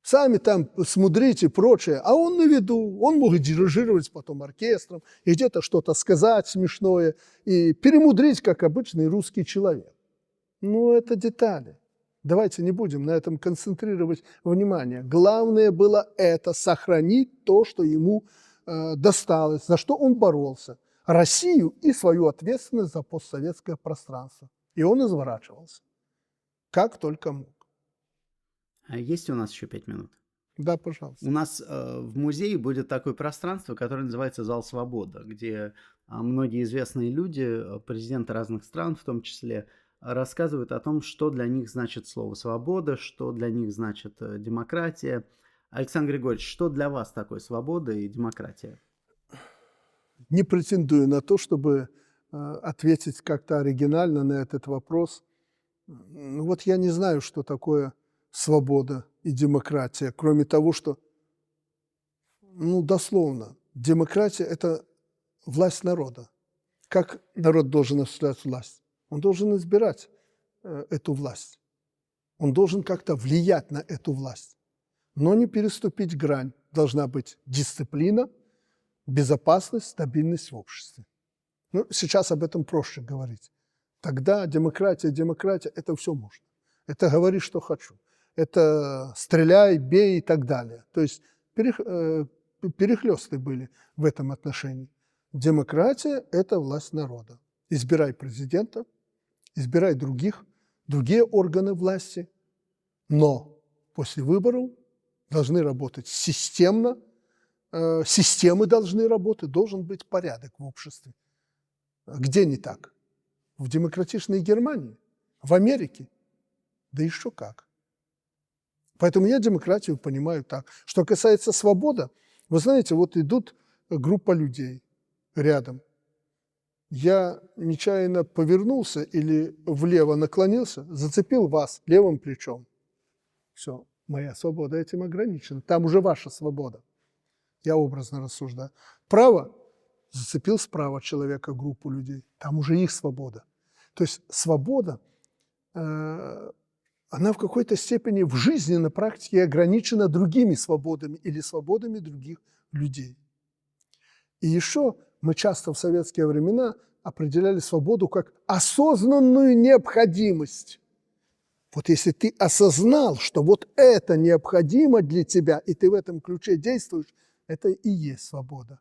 Сами там смудрить и прочее, а он на виду, он мог дирижировать потом оркестром, и где-то что-то сказать смешное, и перемудрить, как обычный русский человек. Это детали. Давайте не будем на этом концентрировать внимание. Главное было это сохранить то, что ему досталось, за что он боролся. Россию и свою ответственность за постсоветское пространство. И он изворачивался, как только мог. А есть у нас еще 5 минут? Да, пожалуйста. У нас в музее будет такое пространство, которое называется «Зал Свобода», где многие известные люди, президенты разных стран в том числе, рассказывают о том, что для них значит слово «свобода», что для них значит демократия. Александр Григорьевич, что для вас такое свобода и демократия? Не претендую на то, чтобы ответить как-то оригинально на этот вопрос. Я не знаю, что такое свобода и демократия, кроме того, что, дословно, демократия – это власть народа. Как народ должен осуществлять власть? Он должен избирать эту власть. Он должен как-то влиять на эту власть, но не переступить грань. Должна быть дисциплина, безопасность, стабильность в обществе. Сейчас об этом проще говорить. Тогда демократия, это все можно. Это говори, что хочу. Это стреляй, бей и так далее. То есть перехлесты были в этом отношении. Демократия – это власть народа. Избирай президента, избирай другие органы власти, но после выборов должны работать системно, системы должны работать, должен быть порядок в обществе. Где не так? В демократичной Германии, в Америке, да еще как. Поэтому я демократию понимаю так. Что касается свободы, вы знаете, идут группа людей рядом. Я нечаянно повернулся или влево наклонился, зацепил вас левым плечом. Все, моя свобода этим ограничена. Там уже ваша свобода. Я образно рассуждаю. Право зацепил справа человека, группу людей. Там уже их свобода. То есть свобода, она в какой-то степени в жизни на практике ограничена другими свободами или свободами других людей. И еще мы часто в советские времена определяли свободу как осознанную необходимость. Вот если ты осознал, что вот это необходимо для тебя, и ты в этом ключе действуешь, это и есть свобода.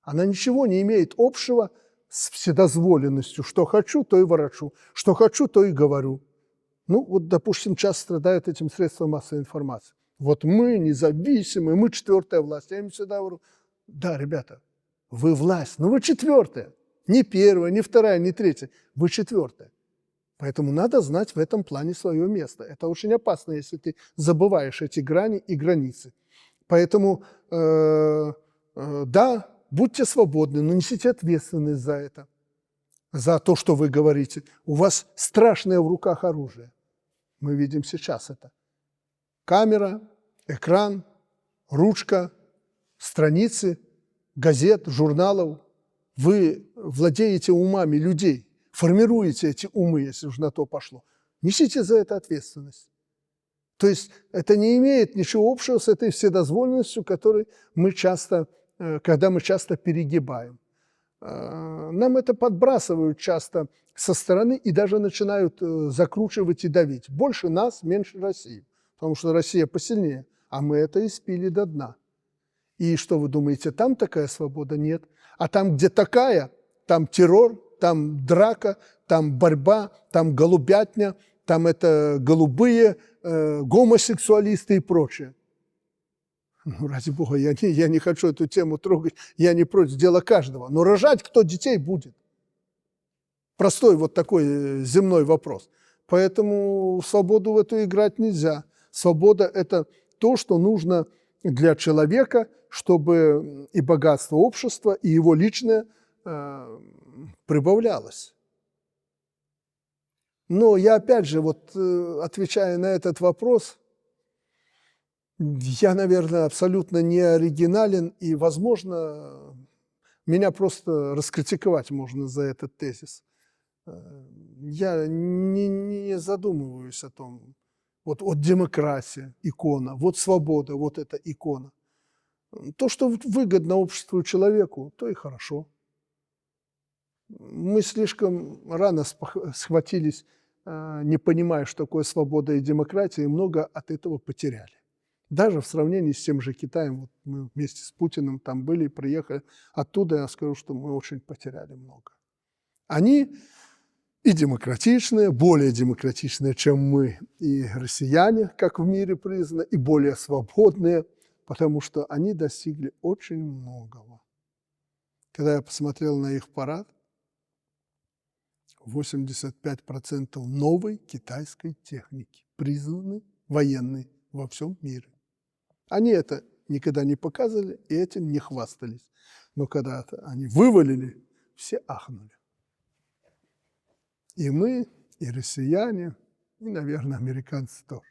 Она ничего не имеет общего с вседозволенностью. Что хочу, то и ворочу. Что хочу, то и говорю. Ну, вот, допустим, часто страдают этим средства массовой информации. Вот мы независимые, мы четвертая власть. Я им всегда говорю, да, ребята, вы власть, но вы четвертая. Не первая, не вторая, не третья. Вы четвертая. Поэтому надо знать в этом плане свое место. Это очень опасно, если ты забываешь эти грани и границы. Поэтому, да, будьте свободны, но несите ответственность за это, за то, что вы говорите. У вас страшное в руках оружие. Мы видим сейчас это. Камера, экран, ручка, страницы, газет, журналов. Вы владеете умами людей, формируете эти умы, если уж на то пошло. Несите за это ответственность. То есть это не имеет ничего общего с этой вседозволенностью, когда мы часто перегибаем. Нам это подбрасывают часто со стороны и даже начинают закручивать и давить. Больше нас, меньше России. Потому что Россия посильнее, а мы это испили до дна. И что вы думаете, там такая свобода? Нет. А там, где такая, там террор, там драка, там борьба, там голубятня, там это голубые, гомосексуалисты и прочее. Ну, ради бога, я не хочу эту тему трогать, я не против, дело каждого. Но рожать кто детей будет? Простой вот такой земной вопрос. Поэтому в свободу в эту играть нельзя. Свобода – это то, что нужно для человека, чтобы и богатство общества, и его личное прибавлялось. Но я опять же, вот отвечая на этот вопрос, я, наверное, абсолютно не оригинален, и, возможно, меня просто раскритиковать можно за этот тезис. Я не задумываюсь о том, вот демократия, икона, вот свобода, вот эта икона. То, что выгодно обществу и человеку, то и хорошо. Мы слишком рано схватились, не понимая, что такое свобода и демократия, и много от этого потеряли. Даже в сравнении с тем же Китаем, вот мы вместе с Путиным там были, приехали оттуда, я скажу, что мы очень потеряли много. Они и демократичные, более демократичные, чем мы, и россияне, как в мире признано, и более свободные, потому что они достигли очень многого. Когда я посмотрел на их парад, 85% новой китайской техники, признаны военной во всем мире. Они это никогда не показывали и этим не хвастались. Но когда они вывалили, все ахнули. И мы, и россияне, и, наверное, американцы тоже.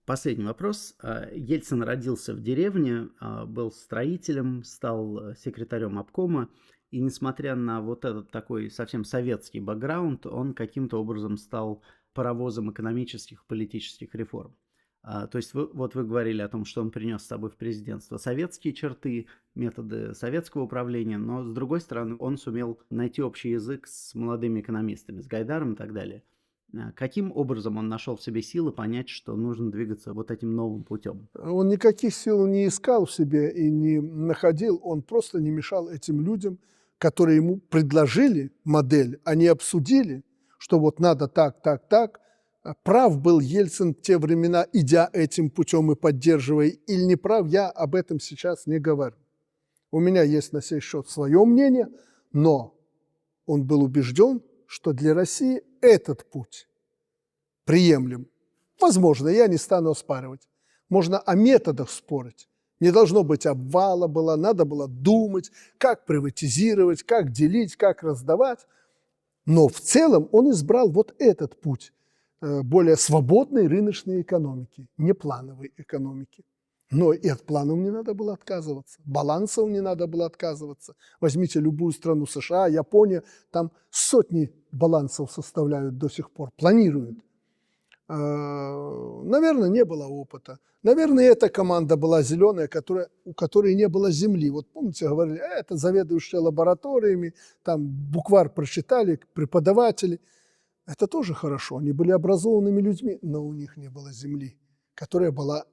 Последний вопрос. Ельцин родился в деревне, был строителем, стал секретарем обкома, и несмотря на вот этот такой совсем советский бэкграунд, он каким-то образом стал паровозом экономических и политических реформ. То есть вы говорили о том, что он принес с собой в президентство советские черты, методы советского управления, но с другой стороны он сумел найти общий язык с молодыми экономистами, с Гайдаром и так далее. Каким образом он нашел в себе силы понять, что нужно двигаться вот этим новым путем? Он никаких сил не искал в себе и не находил, он просто не мешал этим людям, которые ему предложили модель, они обсудили, что вот надо так, так, так. Прав был Ельцин в те времена, идя этим путем и поддерживая, или не прав, я об этом сейчас не говорю. У меня есть на сей счет свое мнение, но он был убежден, что для России этот путь приемлем. Возможно, я не стану оспаривать. Можно о методах спорить. Не должно быть обвала было, надо было думать, как приватизировать, как делить, как раздавать. Но в целом он избрал вот этот путь. более свободной рыночной экономики, не плановой экономики. Но и от планов не надо было отказываться, балансов не надо было отказываться. Возьмите любую страну США, Япония, там сотни балансов составляют до сих пор, планируют. Наверное, не было опыта. Наверное, эта команда была зеленая, у которой не было земли. Вот помните, говорили, это заведующие лабораториями, там букварь прочитали, преподаватели. Это тоже хорошо, они были образованными людьми, но у них не было земли,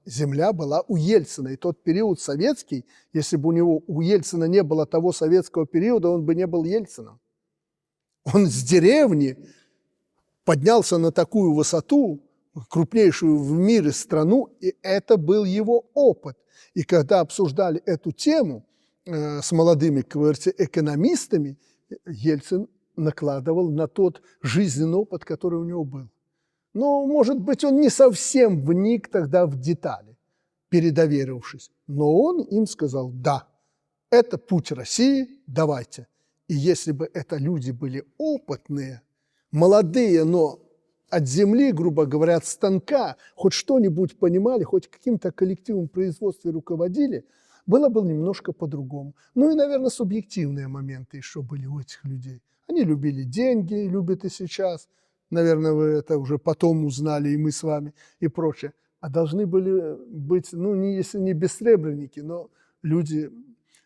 земля была у Ельцина. И тот период советский, если бы у Ельцина не было того советского периода, он бы не был Ельцином. Он с деревни поднялся на такую высоту, крупнейшую в мире страну, и это был его опыт. И когда обсуждали эту тему с молодыми, как говорится, экономистами, Ельцин накладывал на тот жизненный опыт, который у него был. Но, может быть, он не совсем вник тогда в детали, передоверившись. Но он им сказал, да, это путь России, давайте. И если бы это люди были опытные, молодые, но от земли, грубо говоря, от станка, хоть что-нибудь понимали, хоть каким-то коллективом производства руководили, было бы немножко по-другому. Ну и, наверное, субъективные моменты еще были у этих людей. Они любили деньги, любят и сейчас. Наверное, вы это уже потом узнали, и мы с вами, и прочее. А должны были быть, если не бессребреники, но люди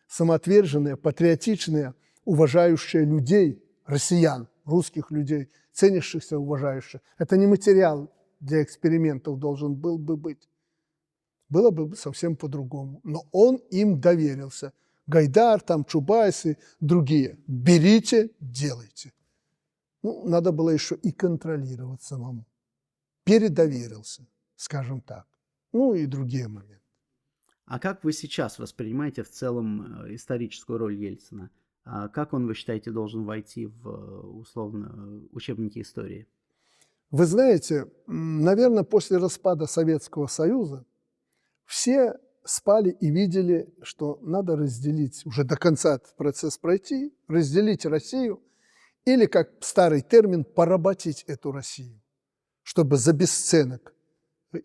самоотверженные, патриотичные, уважающие людей, россиян, русских людей, ценящихся, уважающих. Это не материал для экспериментов должен был бы быть. Было бы совсем по-другому. Но он им доверился. Гайдар, там, Чубайс и другие. Берите, делайте. Надо было еще и контролировать самому. Передоверился, скажем так. И другие моменты. А как вы сейчас воспринимаете в целом историческую роль Ельцина? Как он, вы считаете, должен войти в, условно, учебники истории? Вы знаете, наверное, после распада Советского Союза все спали и видели, что надо разделить, уже до конца этот процесс пройти, разделить Россию или, как старый термин, поработить эту Россию, чтобы за бесценок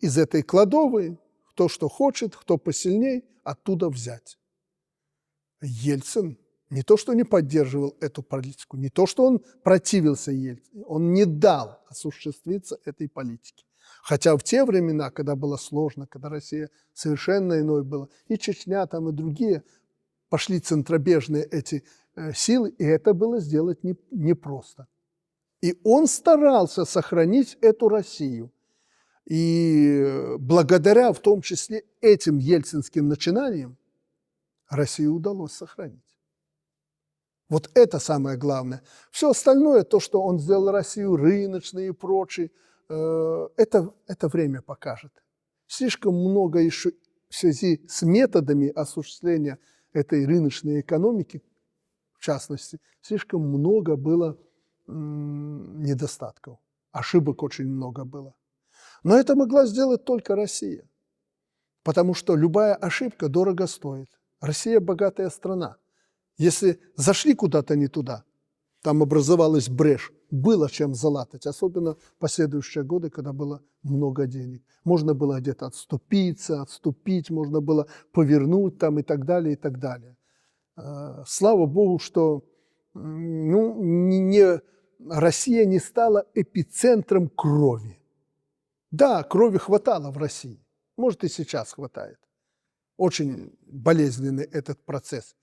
из этой кладовой кто что хочет, кто посильней, оттуда взять. Ельцин не то, что не поддерживал эту политику, не то, что он противился Ельцину, он не дал осуществиться этой политике. Хотя в те времена, когда было сложно, когда Россия совершенно иной была, и Чечня там, и другие, пошли центробежные эти силы, и это было сделать непросто. И он старался сохранить эту Россию. И благодаря в том числе этим ельцинским начинаниям Россию удалось сохранить. Вот это самое главное. Все остальное, то, что он сделал Россию рыночной и прочее, это время покажет. Слишком много еще в связи с методами осуществления этой рыночной экономики, в частности, слишком много было недостатков. Ошибок очень много было. Но это могла сделать только Россия. Потому что любая ошибка дорого стоит. Россия – богатая страна. Если зашли куда-то не туда, там образовалась брешь, было чем залатать, особенно в последующие годы, когда было много денег. Можно было где-то отступить, можно было повернуть там и так далее, и так далее. Слава Богу, что Россия не стала эпицентром крови. Да, крови хватало в России, может и сейчас хватает. Очень болезненный этот процесс.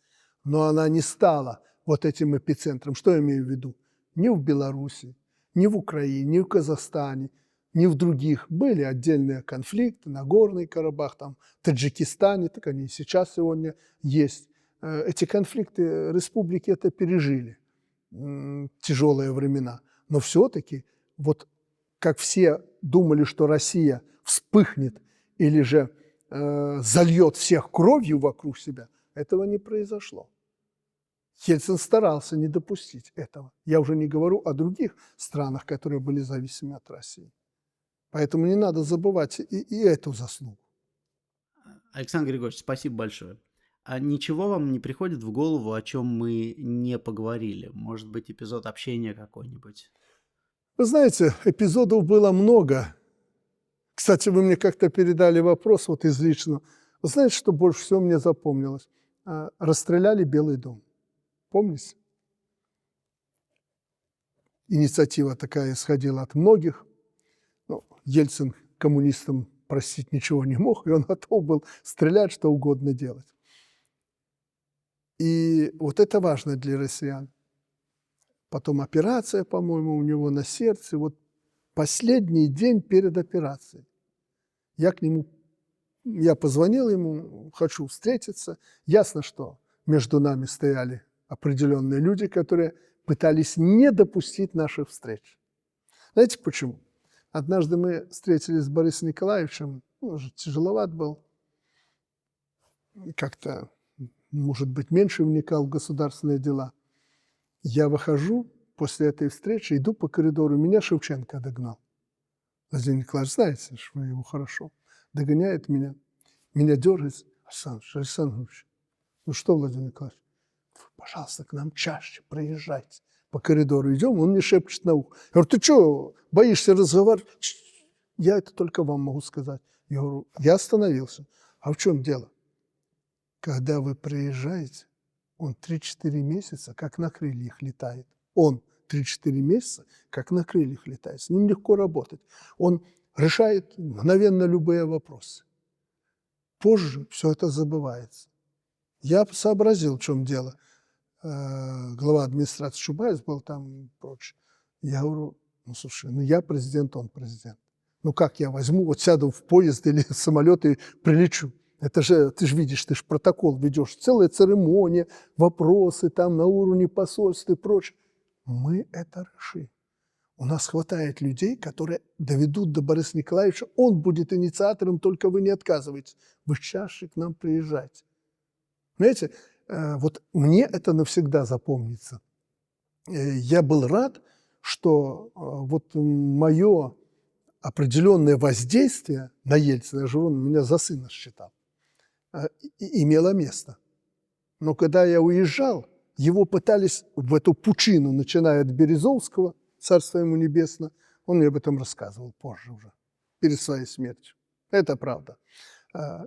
Но она не стала вот этим эпицентром. Что я имею в виду? Ни в Беларуси, ни в Украине, ни в Казахстане, ни в других. Были отдельные конфликты, Нагорный Карабах, там, в Таджикистане, так они и сейчас сегодня есть. Эти конфликты республики это пережили, тяжелые времена. Но все-таки, вот как все думали, что Россия вспыхнет или же зальет всех кровью вокруг себя, этого не произошло. Ельцин старался не допустить этого. Я уже не говорю о других странах, которые были зависимы от России. Поэтому не надо забывать и эту заслугу. Александр Григорьевич, спасибо большое. А ничего вам не приходит в голову, о чем мы не поговорили? Может быть, эпизод общения какой-нибудь? Вы знаете, эпизодов было много. Кстати, вы мне как-то передали вопрос вот из личного. Вы знаете, что больше всего мне запомнилось? Расстреляли Белый дом. Помните? Инициатива такая исходила от многих. Ну, Ельцин коммунистам простить ничего не мог, и он готов был стрелять, что угодно делать. И вот это важно для россиян. Потом операция, по-моему, у него на сердце. Вот последний день перед операцией. Я позвонил ему, хочу встретиться. Ясно, что между нами стояли определенные люди, которые пытались не допустить наших встреч. Знаете почему? Однажды мы встретились с Борисом Николаевичем, он уже тяжеловат был, как-то, может быть, меньше вникал в государственные дела. Я выхожу после этой встречи, иду по коридору, меня Шевченко догнал. Владимир Николаевич, знаете, что вы его хорошо. Догоняет меня дергает. Александрович, ну что, Владимир Николаевич, пожалуйста, к нам чаще приезжайте. По коридору идем, он мне шепчет на ухо. Я говорю, ты что, боишься разговаривать? Я это только вам могу сказать. Я говорю, я остановился. А в чем дело? Когда вы приезжаете, он 3-4 месяца как на крыльях летает. Он 3-4 месяца как на крыльях летает. С ним легко работать. Он решает мгновенно любые вопросы. Позже все это забывается. Я сообразил, в чем дело. Глава администрации Чубайс был там и прочее. Я говорю, ну слушай, ну я президент, он президент. Ну как я возьму, вот сяду в поезд или в самолет и прилечу? Это же, ты же видишь, ты же протокол ведешь, целая церемония, вопросы там на уровне посольства и прочее. Мы это решим. У нас хватает людей, которые доведут до Бориса Николаевича, он будет инициатором, только вы не отказываетесь. Вы чаще к нам приезжайте. Знаете, вот мне это навсегда запомнится. Я был рад, что вот мое определенное воздействие на Ельцина, он меня за сына считал, имело место. Но когда я уезжал, его пытались в эту пучину, начиная от Березовского, царство ему небесное, он мне об этом рассказывал позже уже, перед своей смертью. Это правда.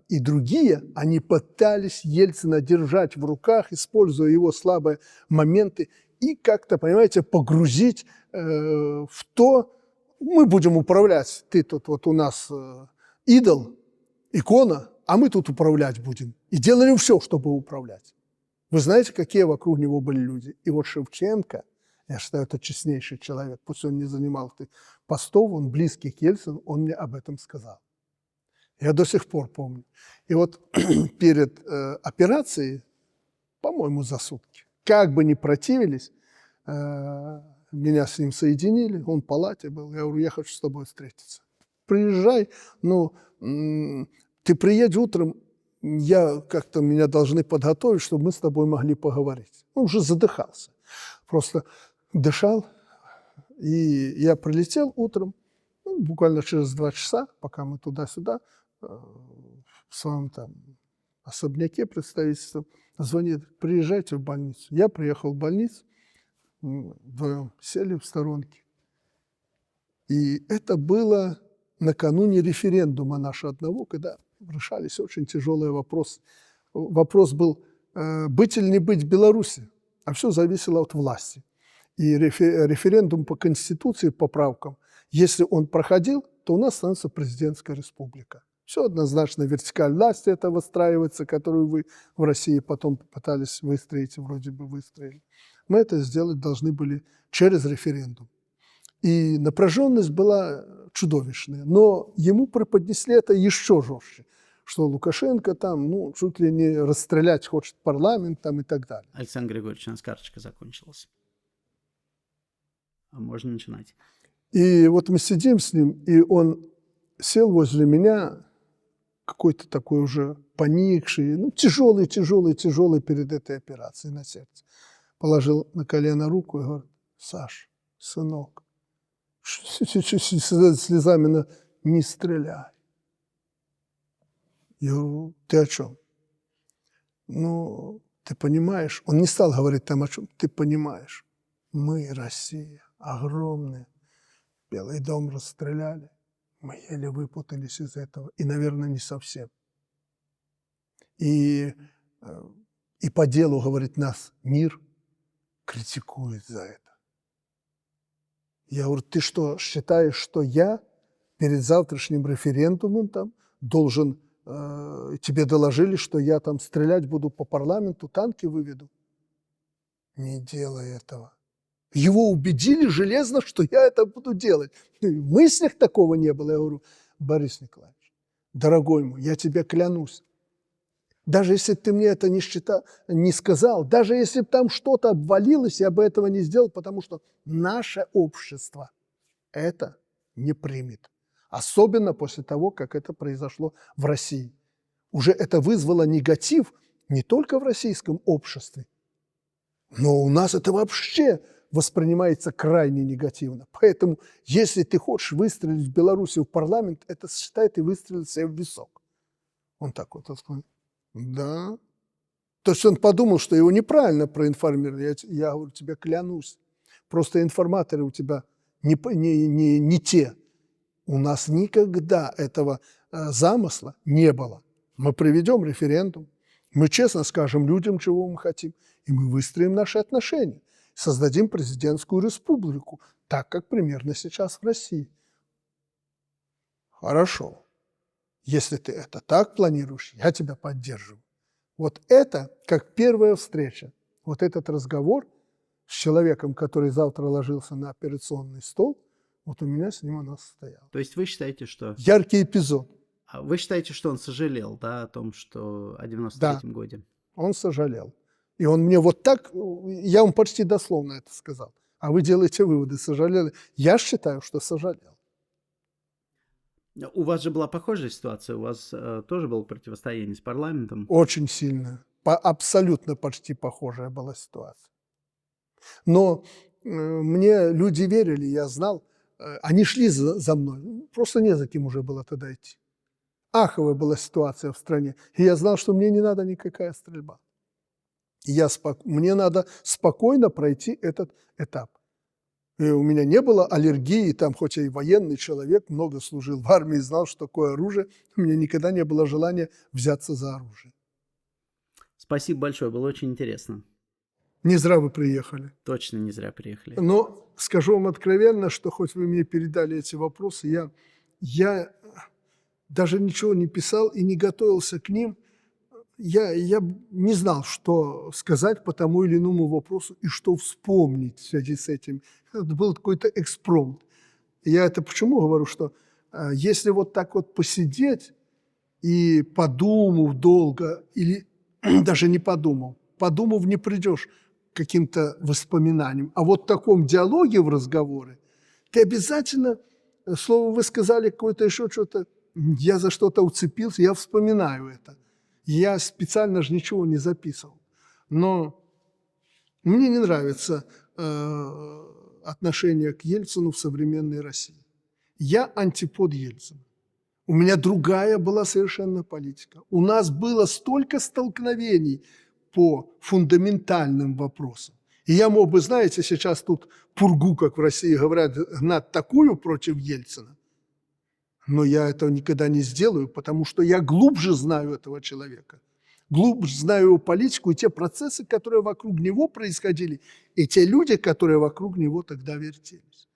И другие, они пытались Ельцина держать в руках, используя его слабые моменты, и как-то, понимаете, погрузить в то, мы будем управлять, ты тут вот у нас идол, икона, а мы тут управлять будем. И делали все, чтобы управлять. Вы знаете, какие вокруг него были люди? И вот Шевченко, я считаю, это честнейший человек, пусть он не занимал этих постов, он близкий к Ельцину, он мне об этом сказал. Я до сих пор помню. И вот перед операцией, по-моему, за сутки, как бы ни противились, меня с ним соединили, он в палате был, я говорю, я хочу с тобой встретиться. Приезжай, ну, ты приедь утром, меня должны подготовить, чтобы мы с тобой могли поговорить. Он уже задыхался, просто дышал, и я прилетел утром, ну, буквально через 2 часа, пока мы туда-сюда, в своем там особняке представительства, звонит, приезжайте в больницу. Я приехал в больницу, вдвоем сели в сторонке. И это было накануне референдума нашего одного, когда решались очень тяжелые вопросы. Вопрос был, быть или не быть в Беларуси, а все зависело от власти. И референдум по Конституции, поправкам, если он проходил, то у нас становится президентская республика. Все однозначно, вертикаль власти это выстраивается, которую вы в России потом попытались выстроить, вроде бы выстроили. Мы это сделать должны были через референдум. И напряженность была чудовищная, но ему преподнесли это еще жестче, что Лукашенко там, ну, чуть ли не расстрелять хочет парламент там и так далее. Александр Григорьевич, у нас карточка закончилась. А можно начинать. И вот мы сидим с ним, и он сел возле меня, какой-то такой уже поникший, ну, тяжелый перед этой операцией на сердце. Положил на колено руку и говорит, Саш, сынок, слезами не стреляй. Я говорю, ты о чем? Ну, ты понимаешь, он не стал говорить там о чем, ты понимаешь, мы, Россия, огромная, Белый дом расстреляли. Мы еле выпутались из этого. И, наверное, не совсем. И по делу, говорит, нас мир критикует за это. Я говорю, ты что, считаешь, что я перед завтрашним референдумом там должен, тебе доложили, что я там стрелять буду по парламенту, танки выведу? Не делай этого. Его убедили железно, что я это буду делать. В мыслях такого не было. Я говорю, Борис Николаевич, дорогой мой, я тебе клянусь, даже если бы ты мне это не сказал, даже если бы там что-то обвалилось, я бы этого не сделал, потому что наше общество это не примет. Особенно после того, как это произошло в России. Уже это вызвало негатив не только в российском обществе, но у нас это вообще воспринимается крайне негативно. Поэтому, если ты хочешь выстрелить в Беларуси в парламент, это, считай, ты выстрелил себе в висок. Он так вот сказал. Да. То есть он подумал, что его неправильно проинформировали. Я говорю, тебе клянусь. Просто информаторы у тебя не те. У нас никогда этого замысла не было. Мы проведем референдум, мы честно скажем людям, чего мы хотим, и мы выстроим наши отношения, создадим президентскую республику, так как примерно сейчас в России. Хорошо. Если ты это так планируешь, я тебя поддерживаю. Вот это как первая встреча. Вот этот разговор с человеком, который завтра ложился на операционный стол, вот у меня с ним она состояла. То есть вы считаете, что... Яркий эпизод. Вы считаете, что он сожалел, да, о том, что о 93-м годе? Он сожалел. И он мне вот так, я вам почти дословно это сказал. А вы делаете выводы, сожалел. Я считаю, что сожалел. У вас же была похожая ситуация, у вас тоже было противостояние с парламентом? Очень сильно, абсолютно почти похожая была ситуация. Но мне люди верили, я знал, они шли за мной, просто не за кем уже было тогда идти. Аховая была ситуация в стране, и я знал, что мне не надо никакая стрельба. Мне надо спокойно пройти этот этап. И у меня не было аллергии, там, хоть я и военный человек, много служил в армии, знал, что такое оружие, у меня никогда не было желания взяться за оружие. Спасибо большое, было очень интересно. Не зря вы приехали. Точно не зря приехали. Но скажу вам откровенно, что хоть вы мне передали эти вопросы, я даже ничего не писал и не готовился к ним. Я не знал, что сказать по тому или иному вопросу и что вспомнить в связи с этим. Это был какой-то экспромт. Я это почему говорю, что если вот так вот посидеть и подумав долго, или даже не подумав не придешь к каким-то воспоминаниям, а вот в таком диалоге в разговоре ты обязательно, слово вы сказали какое-то еще что-то, я за что-то уцепился, я вспоминаю это. Я специально же ничего не записывал. Но мне не нравится отношение к Ельцину в современной России. Я антипод Ельцина. У меня другая была совершенно политика. У нас было столько столкновений по фундаментальным вопросам. И я мог бы, знаете, сейчас тут пургу, как в России говорят, гнать такую против Ельцина. Но я этого никогда не сделаю, потому что я глубже знаю этого человека, глубже знаю его политику и те процессы, которые вокруг него происходили, и те люди, которые вокруг него тогда вертелись.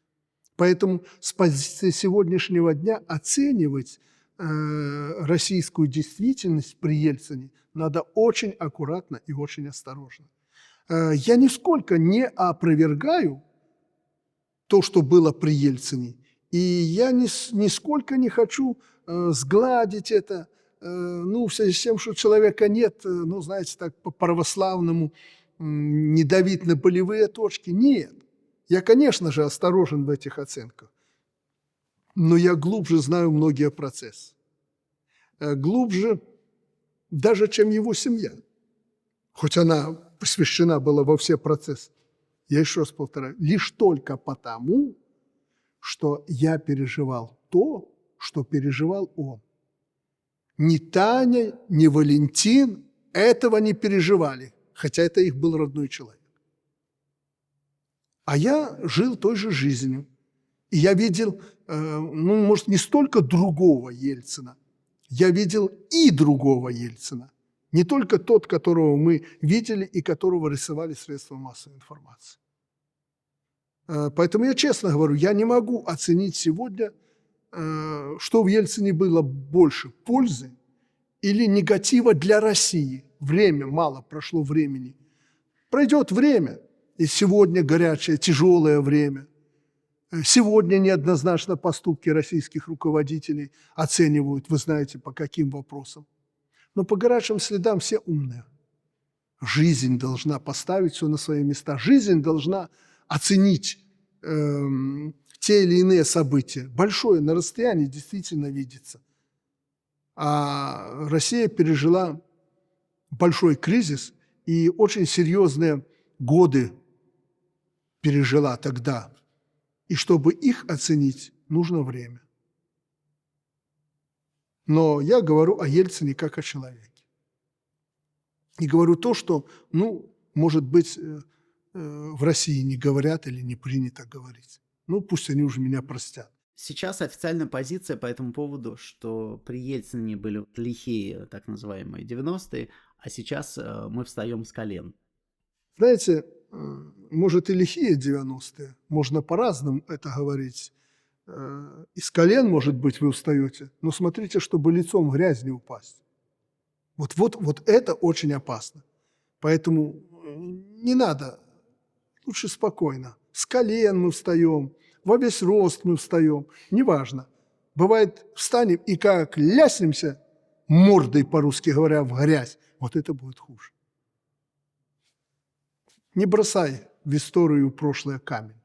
Поэтому с позиции сегодняшнего дня оценивать российскую действительность при Ельцине надо очень аккуратно и очень осторожно. Я нисколько не опровергаю то, что было при Ельцине, и я нисколько не хочу сгладить это, в связи с тем, что человека нет, знаете, так по-православному, не давить на болевые точки. Нет. Я, конечно же, осторожен в этих оценках, но я глубже знаю многие процессы. Глубже даже, чем его семья, хоть она посвящена была во все процессы. Я еще раз повторяю, лишь только потому, что я переживал то, что переживал он. Ни Таня, ни Валентин этого не переживали, хотя это их был родной человек. А я жил той же жизнью. И я видел, ну, может, не столько другого Ельцина, я видел и другого Ельцина. Не только тот, которого мы видели и которого рисовали средства массовой информации. Поэтому я честно говорю, я не могу оценить сегодня, что в Ельцине было больше пользы или негатива для России. Время, мало прошло времени. Пройдет время, и сегодня горячее, тяжелое время. Сегодня неоднозначно поступки российских руководителей оценивают, вы знаете, по каким вопросам. Но по горячим следам все умные. Жизнь должна поставить все на свои места. Жизнь должна оценить те или иные события. Большое на расстоянии действительно видится. А Россия пережила большой кризис и очень серьезные годы пережила тогда. И чтобы их оценить, нужно время. Но я говорю о Ельцине как о человеке. И говорю то, что, ну, может быть, в России не говорят или не принято говорить. Ну, пусть они уже меня простят. Сейчас официальная позиция по этому поводу, что при Ельцине были лихие, так называемые, 90-е, а сейчас мы встаем с колен. Знаете, может и лихие 90-е, можно по-разному это говорить. Из колен, может быть, вы устаете, но смотрите, чтобы лицом в грязь не упасть. Вот это очень опасно. Поэтому не надо, лучше спокойно. С колен мы встаем, во весь рост мы встаем, неважно. Бывает, встанем и как ляснемся мордой, по-русски говоря, в грязь, вот это будет хуже. Не бросай в историю прошлое камень,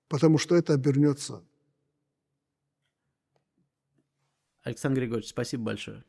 потому что это обернется. Александр Григорьевич, спасибо большое.